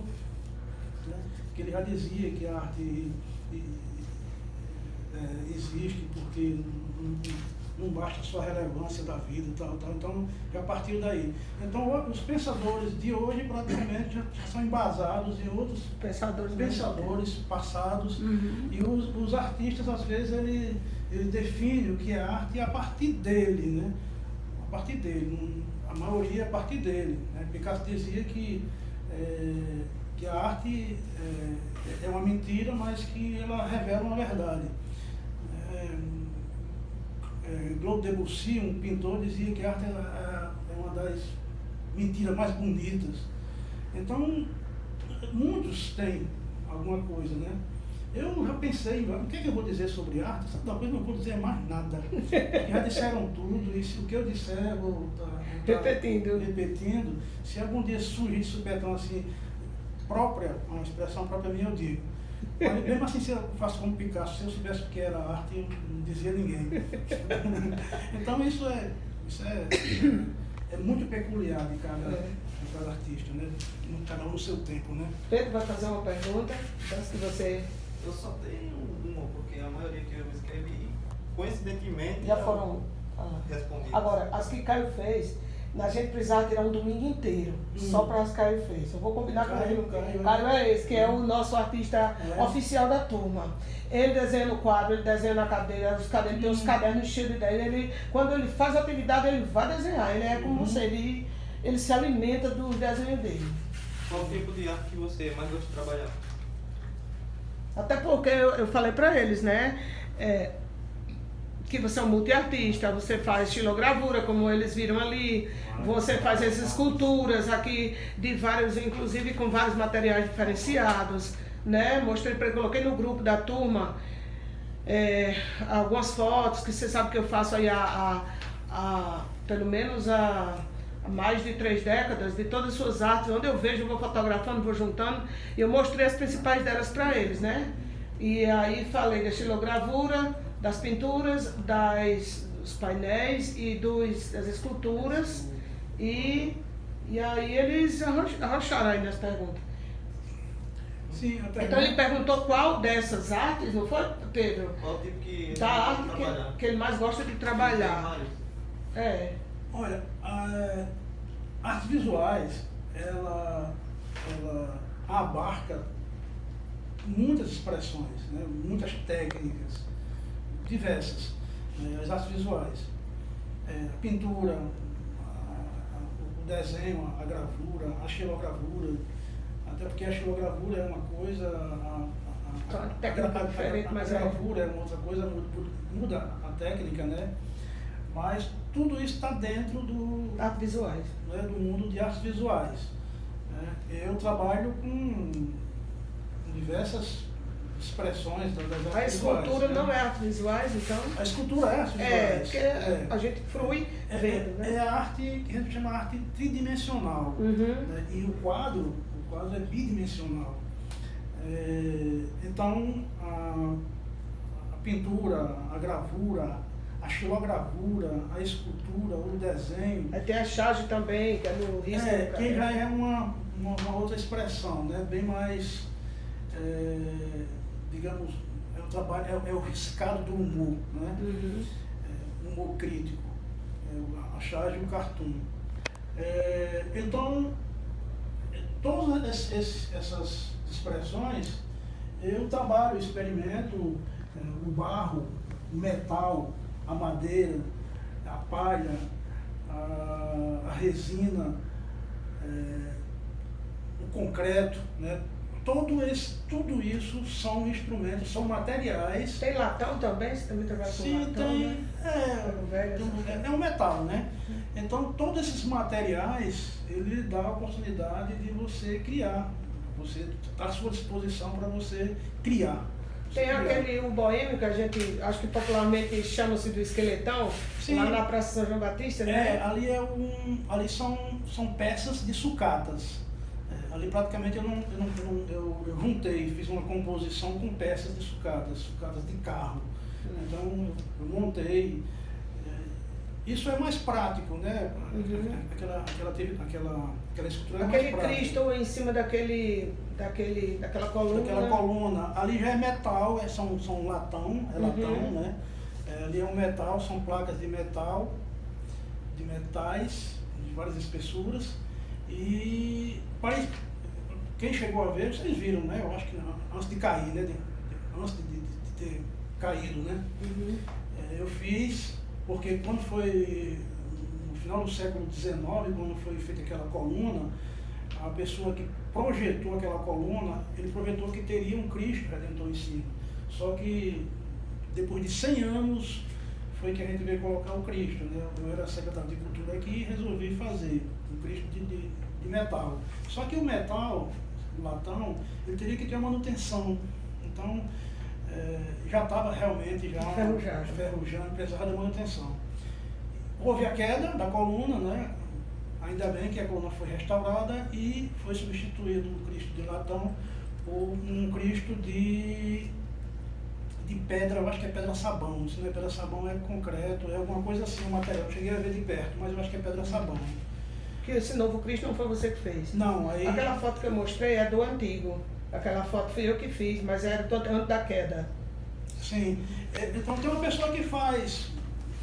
né? Que ele já dizia que a arte existe porque não basta só a relevância da vida e tal, então já partiu daí. Então os pensadores de hoje praticamente já são embasados em outros pensadores passados, e os artistas às vezes ele define o que é arte a partir dele, né? A partir dele, a maioria a partir dele, né? Picasso dizia que a arte é uma mentira, mas que ela revela uma verdade. Claude Debussy, um pintor, dizia que a arte é uma das mentiras mais bonitas. Então, muitos têm alguma coisa, né? Eu já pensei, o que eu vou dizer sobre arte? Sabe uma coisa, não vou dizer mais nada. Já disseram tudo, e se o que eu disser eu vou estar repetindo. Se algum dia surgir de supetão assim, própria, uma expressão própria minha, eu digo. Mas, mesmo assim, se eu faço como Picasso, se eu soubesse o que era arte, eu não dizia a ninguém. Então isso é muito peculiar de cada artista, né? Cada um no seu tempo, né? Pedro vai fazer uma pergunta, antes que você... Eu só tenho uma, porque a maioria que eu escrevi, coincidentemente, Já foram... respondidas. Agora, as que Caio fez, a gente precisava tirar um domingo inteiro, só para as que Caio fez. Eu vou combinar com ele. Caio é esse, que é o nosso artista oficial da turma. Ele desenha no quadro, ele desenha na cadeira, ele tem os cadernos cheios de ideias. Quando ele faz atividade, ele vai desenhar. Ele é como você, ele se alimenta dos desenhos dele. Qual o tipo de arte que você mais gosta de trabalhar? Até porque eu falei para eles, né? Que você é um multiartista, você faz estilogravura, como eles viram ali, você faz as esculturas aqui de vários, inclusive com vários materiais diferenciados, né? Mostrei para ele, coloquei no grupo da turma algumas fotos que você sabe que eu faço aí pelo menos há mais de 3 décadas, de todas as suas artes, onde eu vejo, eu vou fotografando, vou juntando, e eu mostrei as principais delas para eles, né? E aí falei da estilogravura, das pinturas, dos painéis e das esculturas, e aí eles arrocharam aí nas perguntas. Sim, Então ele perguntou qual dessas artes, não foi, Pedro? Qual tipo que Da arte que ele mais gosta de trabalhar. Olha, artes visuais, ela abarca muitas expressões, né? Muitas técnicas, diversas, né? As artes visuais. A pintura, o desenho, a gravura, a xilogravura, até porque a xilogravura é uma coisa, a gravura é uma outra coisa, muda a técnica, né? Mas tudo isso está dentro artes visuais, né, do mundo de artes visuais. Né? Eu trabalho com diversas expressões das artes visuais. A escultura né? não é artes visuais, então? A escultura é artes visuais. Porque a gente frui vendo, né? É a arte que a gente chama de arte tridimensional. Né? E o quadro é bidimensional. Então, a pintura, a gravura, a xilogravura, a escultura, o desenho. Aí tem a charge também, que é no risco. Que já é uma outra expressão, né? Bem mais, digamos, é o trabalho, é o riscado do humor, né? Humor crítico, a charge e o cartoon. Então, todas essas expressões, eu trabalho, experimento o barro, o metal, a madeira, a palha, a resina, o concreto, né? Tudo isso são instrumentos, são materiais. Tem latão também? Você também trabalha com Sim, latão? tem. Né? É um metal, né? Então, todos esses materiais, ele dá a oportunidade de você criar. Você está à sua disposição para você criar. Tem o boêmio, que a gente, acho que popularmente chama-se do esqueletão, Sim. Lá na Praça São João Batista, né? Ali são peças de sucatas. Ali praticamente eu juntei, fiz uma composição com peças de sucatas de carro. Então eu montei. Isso é mais prático, né? Aquela escultura é mais prática. Aquele Cristo em cima daquela coluna. Daquela coluna. Ali já é metal, são latão, latão, né? Ali é um metal, são placas de metal, de metais, de várias espessuras. E quem chegou a ver, vocês viram, né? Eu acho que antes de cair, né? Antes de ter caído, né? Eu fiz, porque quando foi no final do século XIX, quando foi feita aquela coluna, a pessoa que projetou aquela coluna, ele projetou que teria um Cristo Redentor em cima. Só que depois de 100 anos foi que a gente veio colocar o Cristo, né? Eu era secretário de Cultura aqui e resolvi fazer um Cristo de metal. Só que o metal, o latão, ele teria que ter uma manutenção. Então, já estava realmente enferrujando, precisava de manutenção. Houve a queda da coluna, né? Ainda bem que a coluna foi restaurada e foi substituído o Cristo de latão por um Cristo de pedra, eu acho que é pedra sabão. Se não é pedra sabão, é concreto, é alguma coisa assim, o material. Eu cheguei a ver de perto, mas eu acho que é pedra sabão. Que esse novo Cristo não foi você que fez? Não, aí... Aquela foto que eu mostrei é do antigo. Aquela foto fui eu que fiz, mas era antes da queda. Sim. Então tem uma pessoa que faz...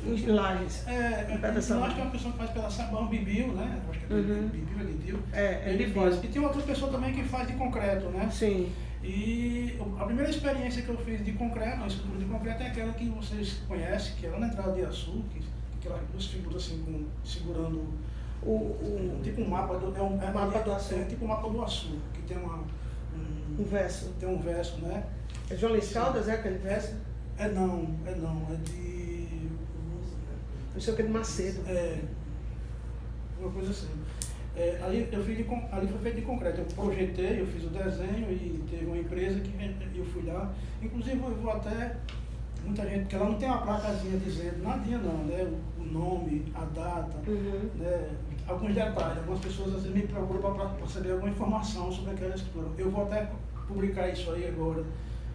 Em Lages. Eu acho que é uma pessoa que faz pedra sabão, Bibil, né? Eu acho que é Bibil. É Ele Bibil. faz. E tem outra pessoa também que faz de concreto, né? Sim. E a primeira experiência que eu fiz de concreto, a escultura de concreto, é aquela que vocês conhecem, que é lá na entrada de Açu, aquelas duas figuras assim, segurando tipo um mapa do mapa do Açu. É tipo um mapa do Açu, que tem um verso. Tem um verso, né? É João Luiz Caldas, é aquele verso? É de... Não sei o que, de Macedo. Uma coisa assim. Ali foi feito de concreto. Eu projetei, eu fiz o desenho e teve uma empresa que eu fui lá. Inclusive eu vou até muita gente, porque lá não tem uma placazinha dizendo nadinha não, né? O nome, a data, né? Alguns detalhes. Algumas pessoas às vezes me procuram para saber alguma informação sobre aquela escultura. Eu vou até publicar isso aí agora.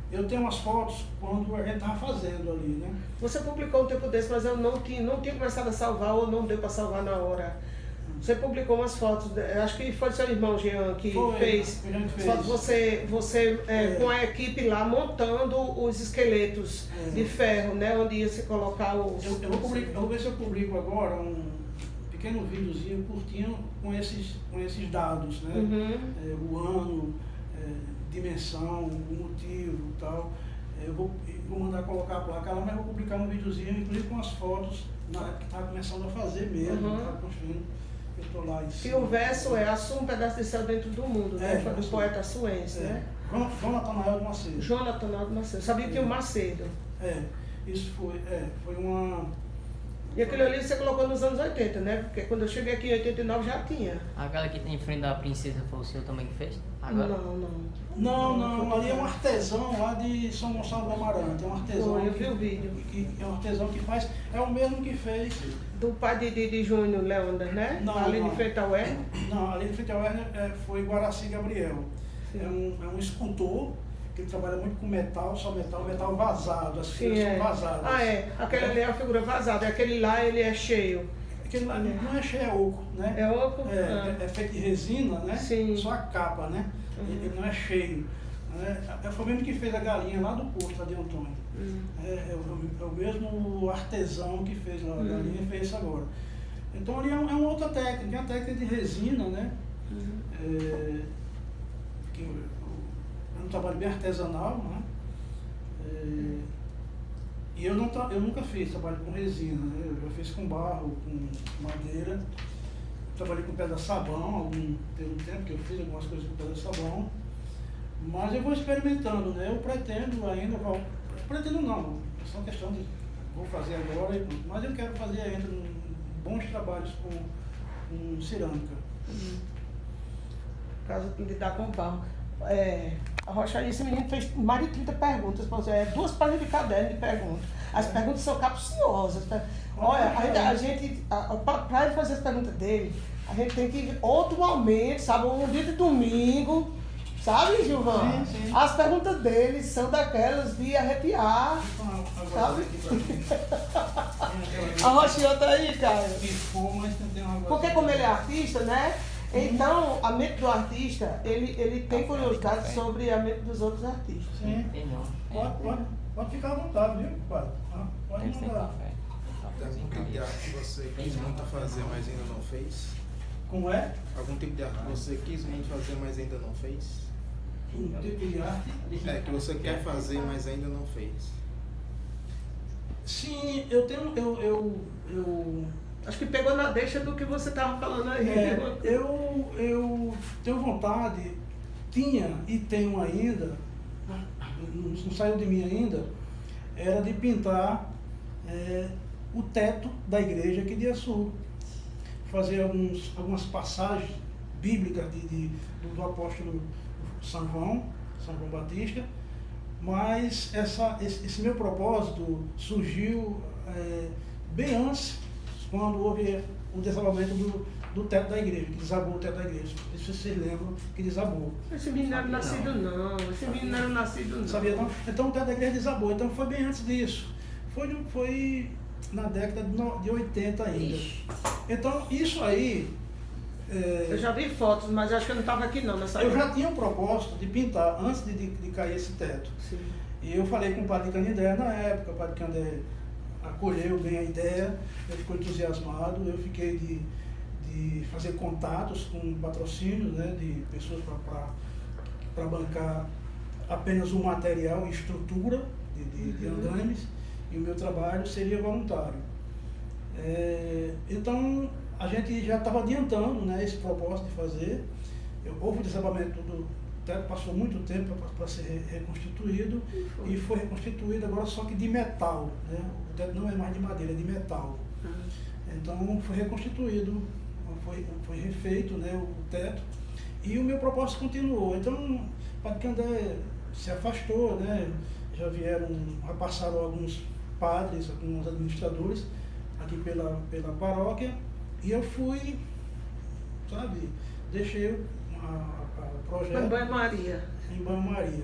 Eu tenho umas fotos quando a gente estava fazendo ali, né? Você publicou um tempo desse, mas eu não tinha começado a salvar ou não deu para salvar na hora. Você publicou umas fotos, acho que foi seu irmão Jean que fez. Fotos você com a equipe lá montando os esqueletos de ferro, né? Onde ia se colocar os... Eu vou ver se eu publico agora um pequeno videozinho curtinho com esses dados, né? O ano, dimensão, o motivo e tal. Eu vou mandar colocar a placa lá, mas vou publicar um videozinho, inclusive com as fotos na época que estava começando a fazer mesmo, estava construindo. Eu estou lá em cima. E o verso é Açu, um pedaço de céu dentro do mundo, né? Foi do poeta açuense, né? João Natanael de Macedo. João Natanael de Macedo. Sabia que tinha o Macedo. Isso foi uma... E aquilo ali você colocou nos anos 80, né? Porque quando eu cheguei aqui em 89 já tinha. Aquela que tem em frente da princesa foi o senhor também que fez? Agora? Não, ali é um artesão lá de São Gonçalo do Amarante. É um artesão. Eu vi o vídeo. É um artesão que faz, é o mesmo que fez. Do pai de Júnior Leandro, né? Ali de frente ao Werner? Não, ali de frente ao Werner foi Guaraci Gabriel. É um escultor que ele trabalha muito com metal, só metal vazado, as figuras são vazadas. Aquele ali é a figura vazada, aquele lá ele é cheio. Aquele lá não é cheio, é oco, né? É oco? É feito de resina, né? Sim. Só a capa, né? Ele não é cheio. Foi o mesmo que fez a galinha lá do posto, lá de Antônio. É o mesmo artesão que fez lá a galinha e fez isso agora. Então ali é uma outra técnica, é uma técnica de resina, né? É um trabalho bem artesanal, né? E eu nunca fiz trabalho com resina, né? Eu já fiz com barro, com madeira. Trabalhei com pedra sabão, teve um tempo que eu fiz algumas coisas com pedra sabão. Mas eu vou experimentando, né? Eu pretendo ainda, pretendo não, é só questão de vou fazer agora, mas eu quero fazer ainda bons trabalhos com cerâmica. Caso de lidar com barro. A Rocha, esse menino fez mais de 30 perguntas, 2 páginas de caderno de perguntas. As perguntas são capciosas. Olha, para ele fazer as perguntas dele, a gente tem que ir outro momento, sabe? Um dia de domingo, sabe, Gilvan? Sim. As perguntas dele são daquelas de arrepiar, sabe? A Rochinha tá aí, cara. Porque como ele é artista, né? Então, a mente do artista, ele tem curiosidade sobre a mente dos outros artistas. Sim. Pode ficar à vontade, viu, padre? Pode mandar. Tem algum tipo de arte que você quis muito fazer, mas ainda não fez? Como é? Algum tipo de arte que você quis muito fazer, mas ainda não fez? Um tipo de arte? Que você quer fazer, mas ainda não fez. Sim, eu tenho... Acho que pegou na deixa do que você estava falando aí. Eu tenho vontade, tinha e tenho ainda, não saiu de mim ainda, era de pintar o teto da igreja aqui de Açu. Fazer algumas passagens bíblicas do apóstolo São João Batista, mas esse meu propósito surgiu bem antes, quando houve o desabamento do teto da igreja, que desabou o teto da igreja. Não sei se vocês lembram que desabou. Esse menino não era nascido não, esse menino não era nascido não. Não sabia não? Então o teto da igreja desabou. Então foi bem antes disso. Foi na década de 80 ainda. Então isso aí... Eu já vi fotos, mas acho que eu não estava aqui não nessa eu época. já tinha um propósito de pintar antes de cair esse teto. Sim. E eu falei com o padre Canindé na época, o padre Canindé acolheu bem a ideia, ele ficou entusiasmado, eu fiquei de fazer contatos com patrocínios, né, de pessoas para bancar apenas o material e estrutura de andames, e o meu trabalho seria voluntário. Então, a gente já estava adiantando, né, esse propósito de fazer. Houve o desabamento do teto, passou muito tempo para ser reconstituído, e foi reconstituído agora só que de metal, né? O teto não é mais de madeira, é de metal. Então foi reconstituído, foi refeito, né, o teto, e o meu propósito continuou. Então o padre Canindé se afastou, né? Já passaram alguns padres, alguns administradores aqui pela paróquia, e eu fui, sabe, deixei o projeto Em Banho-Maria. em Banho-Maria.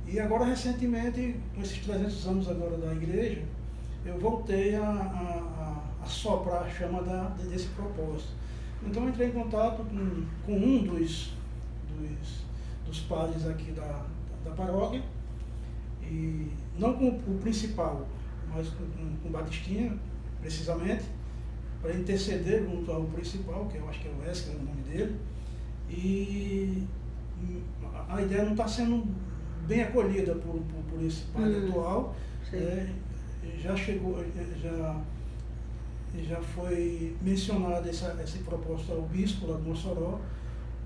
E agora, recentemente, com esses 300 anos agora da igreja, eu voltei a soprar a chama desse propósito. Então eu entrei em contato com um dos padres aqui da paróquia, e não com o principal, mas com o Batistinha, precisamente, para interceder junto ao principal, que eu acho que é o Wesley, é o nome dele. E a ideia não está sendo bem acolhida por esse padre atual. Já chegou, já foi mencionada esse propósito ao bispo lá de Mossoró,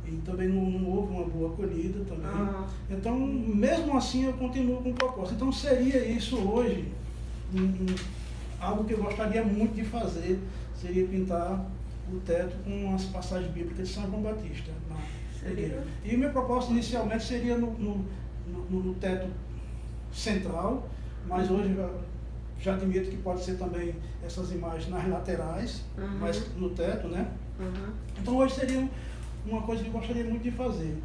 e também não houve uma boa acolhida também. Então, mesmo assim, eu continuo com o propósito. Então, seria isso hoje, algo que eu gostaria muito de fazer, seria pintar o teto com as passagens bíblicas de São João Batista na igreja. E o meu propósito inicialmente seria no teto central, mas hoje já admito que pode ser também essas imagens nas laterais, mas no teto, né? Então hoje seria uma coisa que eu gostaria muito de fazer.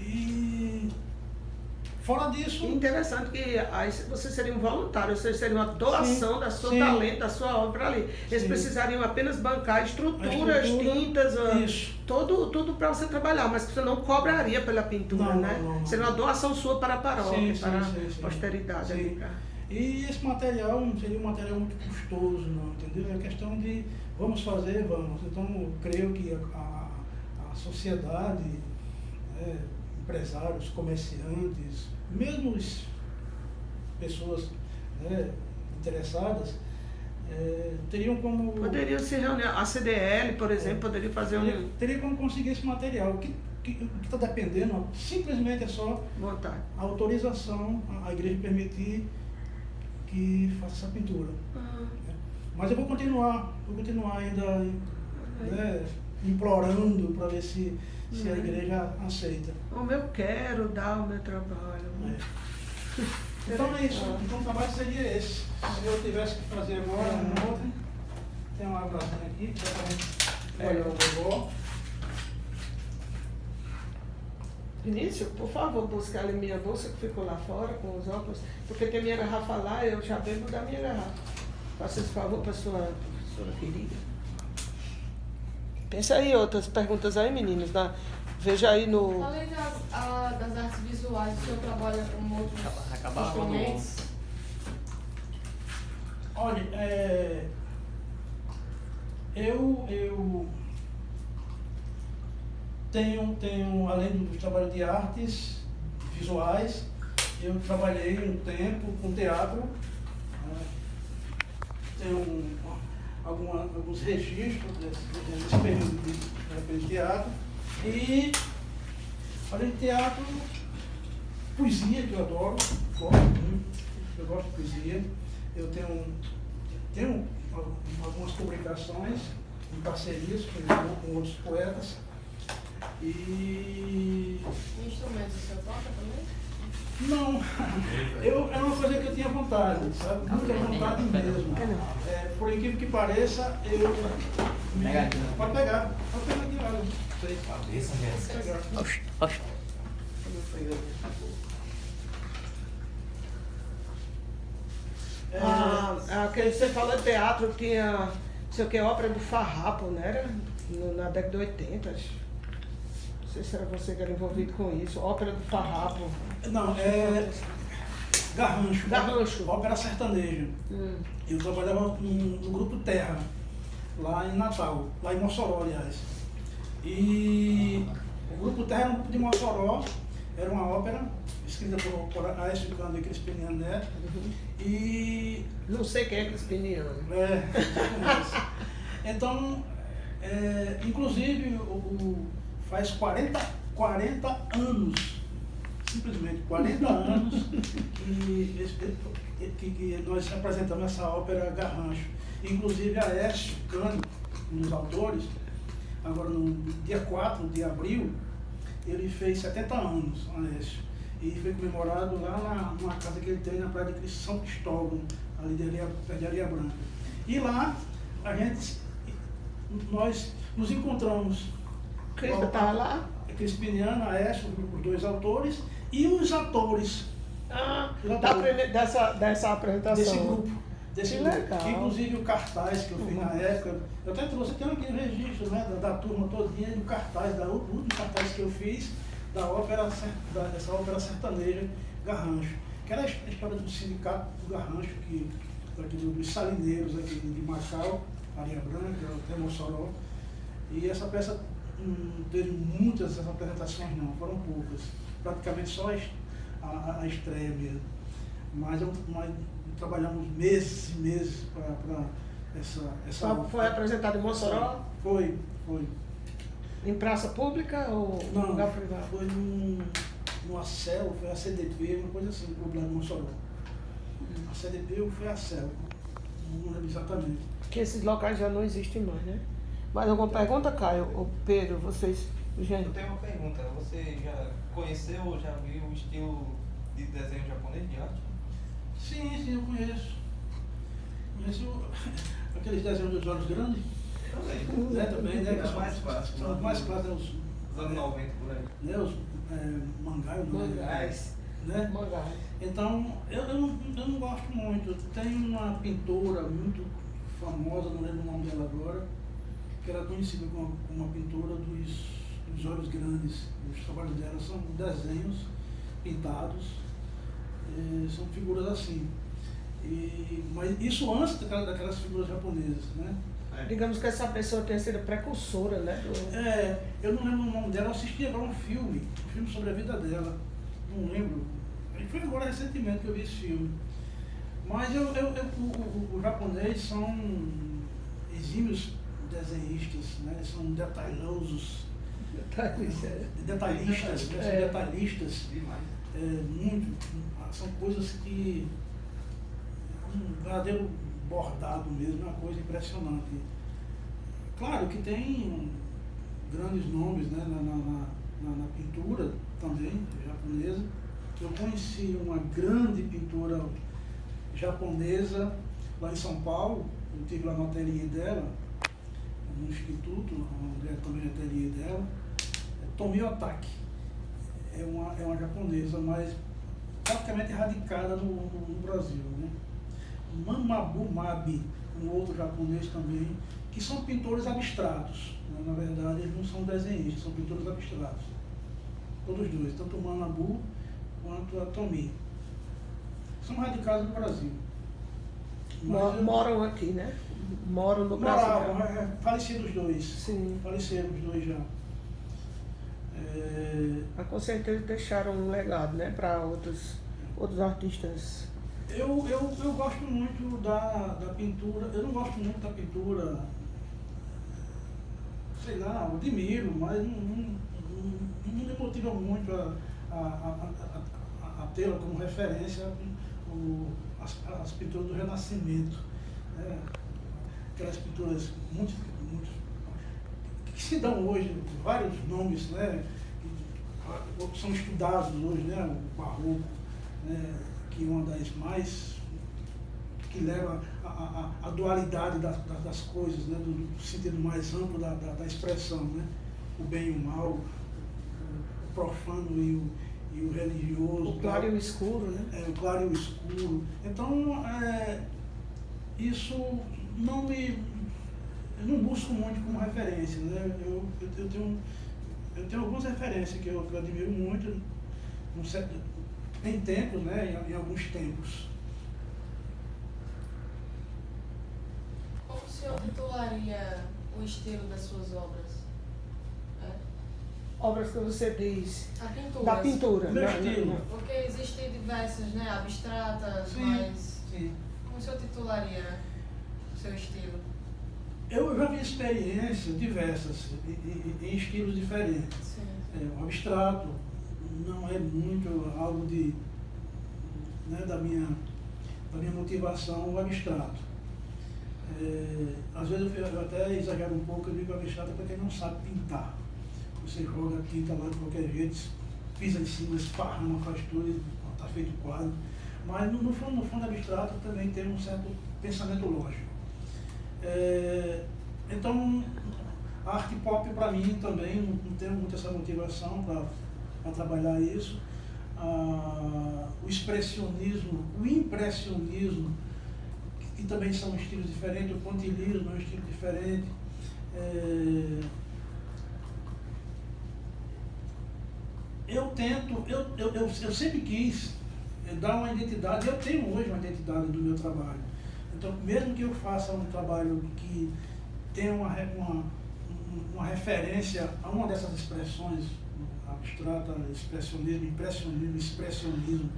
E fora disso... Interessante que aí você seria um voluntário, você seria uma doação da sua talento, da sua obra ali. Eles precisariam apenas bancar estruturas, tintas, tudo para você trabalhar, mas você não cobraria pela pintura, né? Não. Seria uma doação sua para a paróquia, para a posteridade. Ali, E esse material não seria um material muito custoso, não, entendeu? É questão de vamos fazer, vamos. Então, eu creio que a sociedade, né, empresários, comerciantes, mesmo pessoas, né, interessadas, teriam como... Poderiam se reunir, a CDL, por exemplo, poderia fazer teria como conseguir esse material. O que está dependendo, simplesmente é só vontade. A autorização, a igreja permitir que faça essa pintura. Mas eu vou continuar ainda, né, implorando para ver se a igreja aceita. Como eu quero dar o meu trabalho. Então é isso. Então o trabalho seria esse. Se eu tivesse que fazer agora, um outro, tem uma abraçada aqui, que é para olhar o bebô. Vinícius, por favor, buscar ali minha bolsa que ficou lá fora com os óculos, porque tem minha garrafa lá, eu já bebo da minha garrafa. Faça esse favor para a sua querida. Pensa aí outras perguntas aí, meninos. Veja aí no... Além das artes visuais, o senhor trabalha com outros instrumentos? Olha, eu tenho, além do trabalho de artes visuais, eu trabalhei um tempo com teatro, né? Tenho alguns registros desse período de teatro. E, além de teatro, poesia, que eu adoro, gosto muito, eu gosto de poesia. Eu tenho algumas publicações em parcerias com outros poetas. E... Instrumentos o senhor toca também? Não, é uma coisa que eu tinha vontade, sabe? Muita vontade mesmo. Por incrível que pareça, Pode pegar aqui, olha. Cabeça, Jéssica. Oxi, oxi. Aquele que você falou de teatro, tinha, não sei o que, ópera do Farrapo, não era? Na década de 80. Não sei se era você que era envolvido com isso. Ópera do Farrapo. Não, é Garrancho. Garrancho. Ópera sertaneja. Eu trabalhava no Grupo Terra, lá em Natal, lá em Mossoró, aliás. E o Grupo Terra era um grupo de Mossoró, era uma ópera escrita por Aécio Cândido e Crispiniano Neto. E Não sei quem é Crispiniano. então, inclusive, faz 40 anos, simplesmente 40 anos, que nós apresentamos essa ópera Garrancho. Inclusive, Aécio Cândido, um dos autores, agora no dia 4 de abril, ele fez 70 anos, Aécio. E foi comemorado lá numa casa que ele tem na praia de São Cristóvão, ali perto de Areia Branca. E lá nós nos encontramos. Cristo estava lá? Crispiniano, Aécio, os dois autores, e os atores. Dessa apresentação. Desse Que grupo. legal. Inclusive o cartaz que eu fiz na época, eu até trouxe, tem aqui o registro, né, da turma todinha, e o cartaz, o último cartaz que eu fiz, dessa ópera sertaneja Garrancho, que era a história do sindicato do Garrancho, dos salineiros aqui de Macau, Areia Branca, até Mossoró. E essa peça não teve muitas apresentações não, foram poucas, praticamente só a estreia mesmo. Mas trabalhamos meses e meses para essa Foi apresentado em Mossoró? Foi. Em praça pública ou Não, lugar privado? foi no ACEL, foi a CDP, uma coisa assim, no Blado Mossoró. A CDP ou foi a ACEL, não lembro exatamente. Que esses locais já não existem mais, né? Mais alguma pergunta, Caio? Ou Pedro, vocês, gente? Eu tenho uma pergunta. Você já conheceu ou já viu o estilo de desenho japonês de arte? Sim, eu conheço. Conheço aqueles desenhos dos olhos grandes. Também, né? Que Mais clássicos. São os mais clássicos, Os anos 90 por aí. né? Os mangás, né? Mangás. Então, eu não gosto muito. Tem uma pintora muito famosa, não lembro o nome dela agora, que era conhecida como uma pintora dos olhos grandes. Os trabalhos dela são desenhos pintados, são figuras assim. Mas isso antes daquelas figuras japonesas, né? Digamos que essa pessoa tenha sido precursora, né? Eu não lembro o nome dela, eu assisti agora um filme sobre a vida dela, não lembro. Foi agora recentemente que eu vi esse filme. Mas os japoneses são exímios desenhistas, né? São detalhosos, detalhistas, né? São detalhistas, são coisas que um verdadeiro bordado mesmo, é uma coisa impressionante. Claro que tem grandes nomes, né, na pintura também japonesa. Eu conheci uma grande pintora japonesa lá em São Paulo, eu estive lá no ateliê dela, no instituto, também no ateliê dela, Tomi Otaki. É uma japonesa, mas praticamente radicada no Brasil, né? Mamabu Mabi, um outro japonês também, que são pintores abstratos, né? Na verdade, eles não são desenhistas, são pintores abstratos. Todos dois, tanto o Manabu quanto a Tomi. São radicados no Brasil. Moram aqui, né? Moram no Brasil. Moravam, falecidos os dois. Sim. Faleceram os dois já. Mas com certeza deixaram um legado, né? Para outros artistas. Eu gosto muito da pintura, eu não gosto muito da pintura, sei lá, eu admiro, mas não me motiva muito a tê-la como referência as pinturas do Renascimento, né? Aquelas pinturas muito, que se dão hoje, vários nomes, né? Que são estudados hoje, né? O barroco, né? Que é uma das mais que leva à dualidade das coisas, né? do sentido mais amplo da expressão, né? O bem e o mal, o profano e o religioso. O claro e o escuro, né? O claro e o escuro. Então, isso não me... Eu não busco muito como referência, né? Eu tenho algumas referências que eu admiro muito, em tempos, né? Em alguns tempos. Como o senhor titularia o estilo das suas obras? Obras que você diz A pintura. da pintura. Meu né? estilo. Porque existem diversas, né? Abstratas, Sim, mas sim. como o senhor titularia o seu estilo? Eu já vi experiências diversas, em estilos diferentes. Sim. O abstrato não é muito algo né, da minha motivação, o abstrato. Às vezes eu até exagero um pouco, eu digo abstrato para quem não sabe pintar. Você joga a tinta lá de qualquer jeito, pisa em cima, esparrama, faz tudo, está feito quadro. Mas no fundo abstrato também tem um certo pensamento lógico. Então, a arte pop para mim também não tenho muito essa motivação para trabalhar isso. O expressionismo, o impressionismo, que também são estilos diferentes, o pontilhismo é um estilo diferente. Eu sempre quis dar uma identidade, eu tenho hoje uma identidade do meu trabalho. Então, mesmo que eu faça um trabalho que tenha uma referência a uma dessas expressões, abstrata, expressionismo, impressionismo, expressionismo,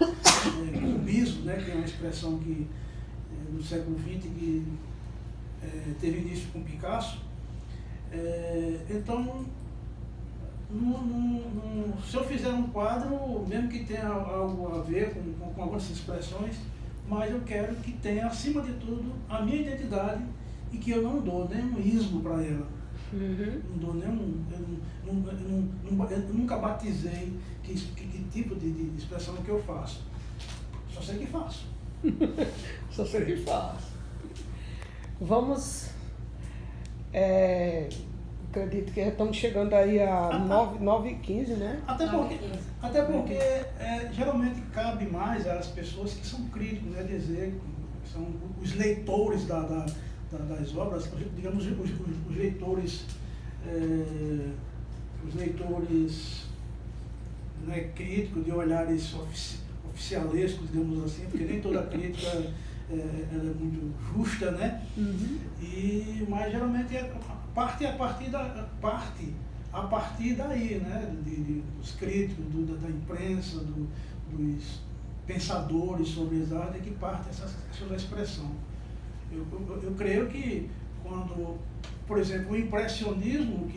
cubismo, né, que é uma expressão que no século XX que teve início com Picasso. Então, se eu fizer um quadro, mesmo que tenha algo a ver com algumas expressões, mas eu quero que tenha, acima de tudo, a minha identidade e que eu não dou nenhum ismo para ela. Uhum. Não dou nenhum... Eu nunca batizei que tipo de expressão que eu faço. Só sei que faço. Só sei que faço. Vamos... acredito que estamos chegando aí a 9h15, né? Até porque geralmente cabe mais às pessoas que são críticos, né, dizer, são os leitores das obras, digamos, os leitores né, críticos, de olhares oficialescos, digamos assim, porque nem toda crítica ela é muito justa, né? Uhum. Mas geralmente parte a partir daí, né? Dos críticos, da imprensa, dos pensadores sobre as artes, que parte essa expressão. Eu creio que quando, por exemplo, o impressionismo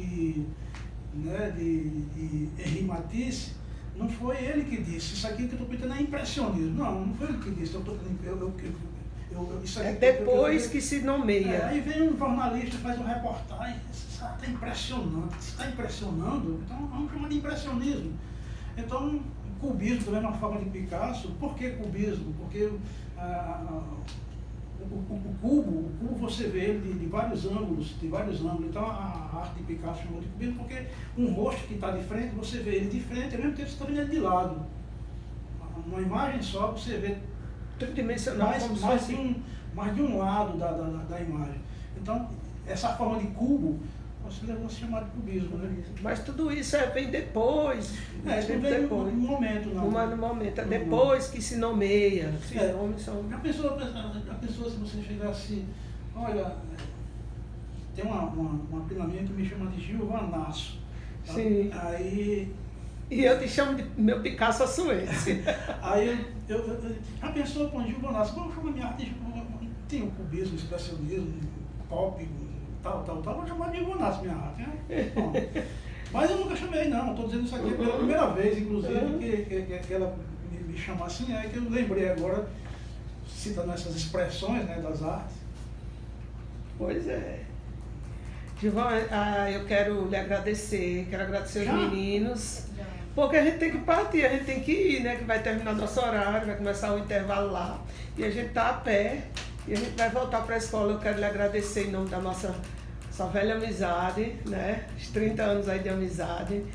né, de Henri Matisse, não foi ele que disse, isso aqui que eu estou pintando é impressionismo. Não foi ele que disse. Isso aqui depois que se nomeia. Aí vem um jornalista, faz uma reportagem, isso está impressionante. Se está impressionando, então vamos chamar de impressionismo. Então, cubismo também é uma forma de Picasso. Por que cubismo? Porque o cubo você vê ele de vários ângulos, Então a arte de Picasso chamou de cubismo porque um rosto que está de frente, você vê ele de frente, ao mesmo tempo você está vendo ele de lado. Uma imagem só você vê tridimensional, mais de um lado da imagem. Então, essa forma de cubo, você levou a se chamar de cubismo, né? Mas tudo isso vem depois. Isso vem no momento, não. No momento, depois que se nomeia. A pessoa, se você chegar assim, olha, tem uma prima minha que me chama de Giovanasso. Tá? Sim. Aí... E eu te chamo de meu Picasso açuense. Aí a pessoa com Giovanasso, vamos chamar minha arte, tem o cubismo, o expressionismo, pop, tal, vou chamar de Giovanasso minha arte. Né? Bom, mas eu nunca chamei não, estou dizendo isso aqui pela primeira vez, inclusive, que ela me chamou assim, que eu lembrei agora, citando essas expressões, né, das artes. Pois é. Gilvan, eu quero lhe agradecer, os meninos, porque a gente tem que partir, a gente tem que ir, né? Que vai terminar nosso horário, vai começar o intervalo lá, e a gente está a pé, E a gente vai voltar para a escola. Eu quero lhe agradecer em nome da nossa velha amizade, né? Os 30 anos aí de amizade.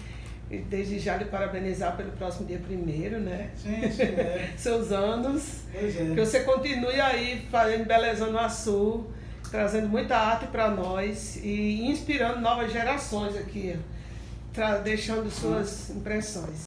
E desde já lhe parabenizar pelo próximo dia 1º, né? Sim, é. Seus anos. Pois é. Que você continue aí fazendo Belezando Açu, trazendo muita arte para nós e inspirando novas gerações aqui, deixando suas impressões.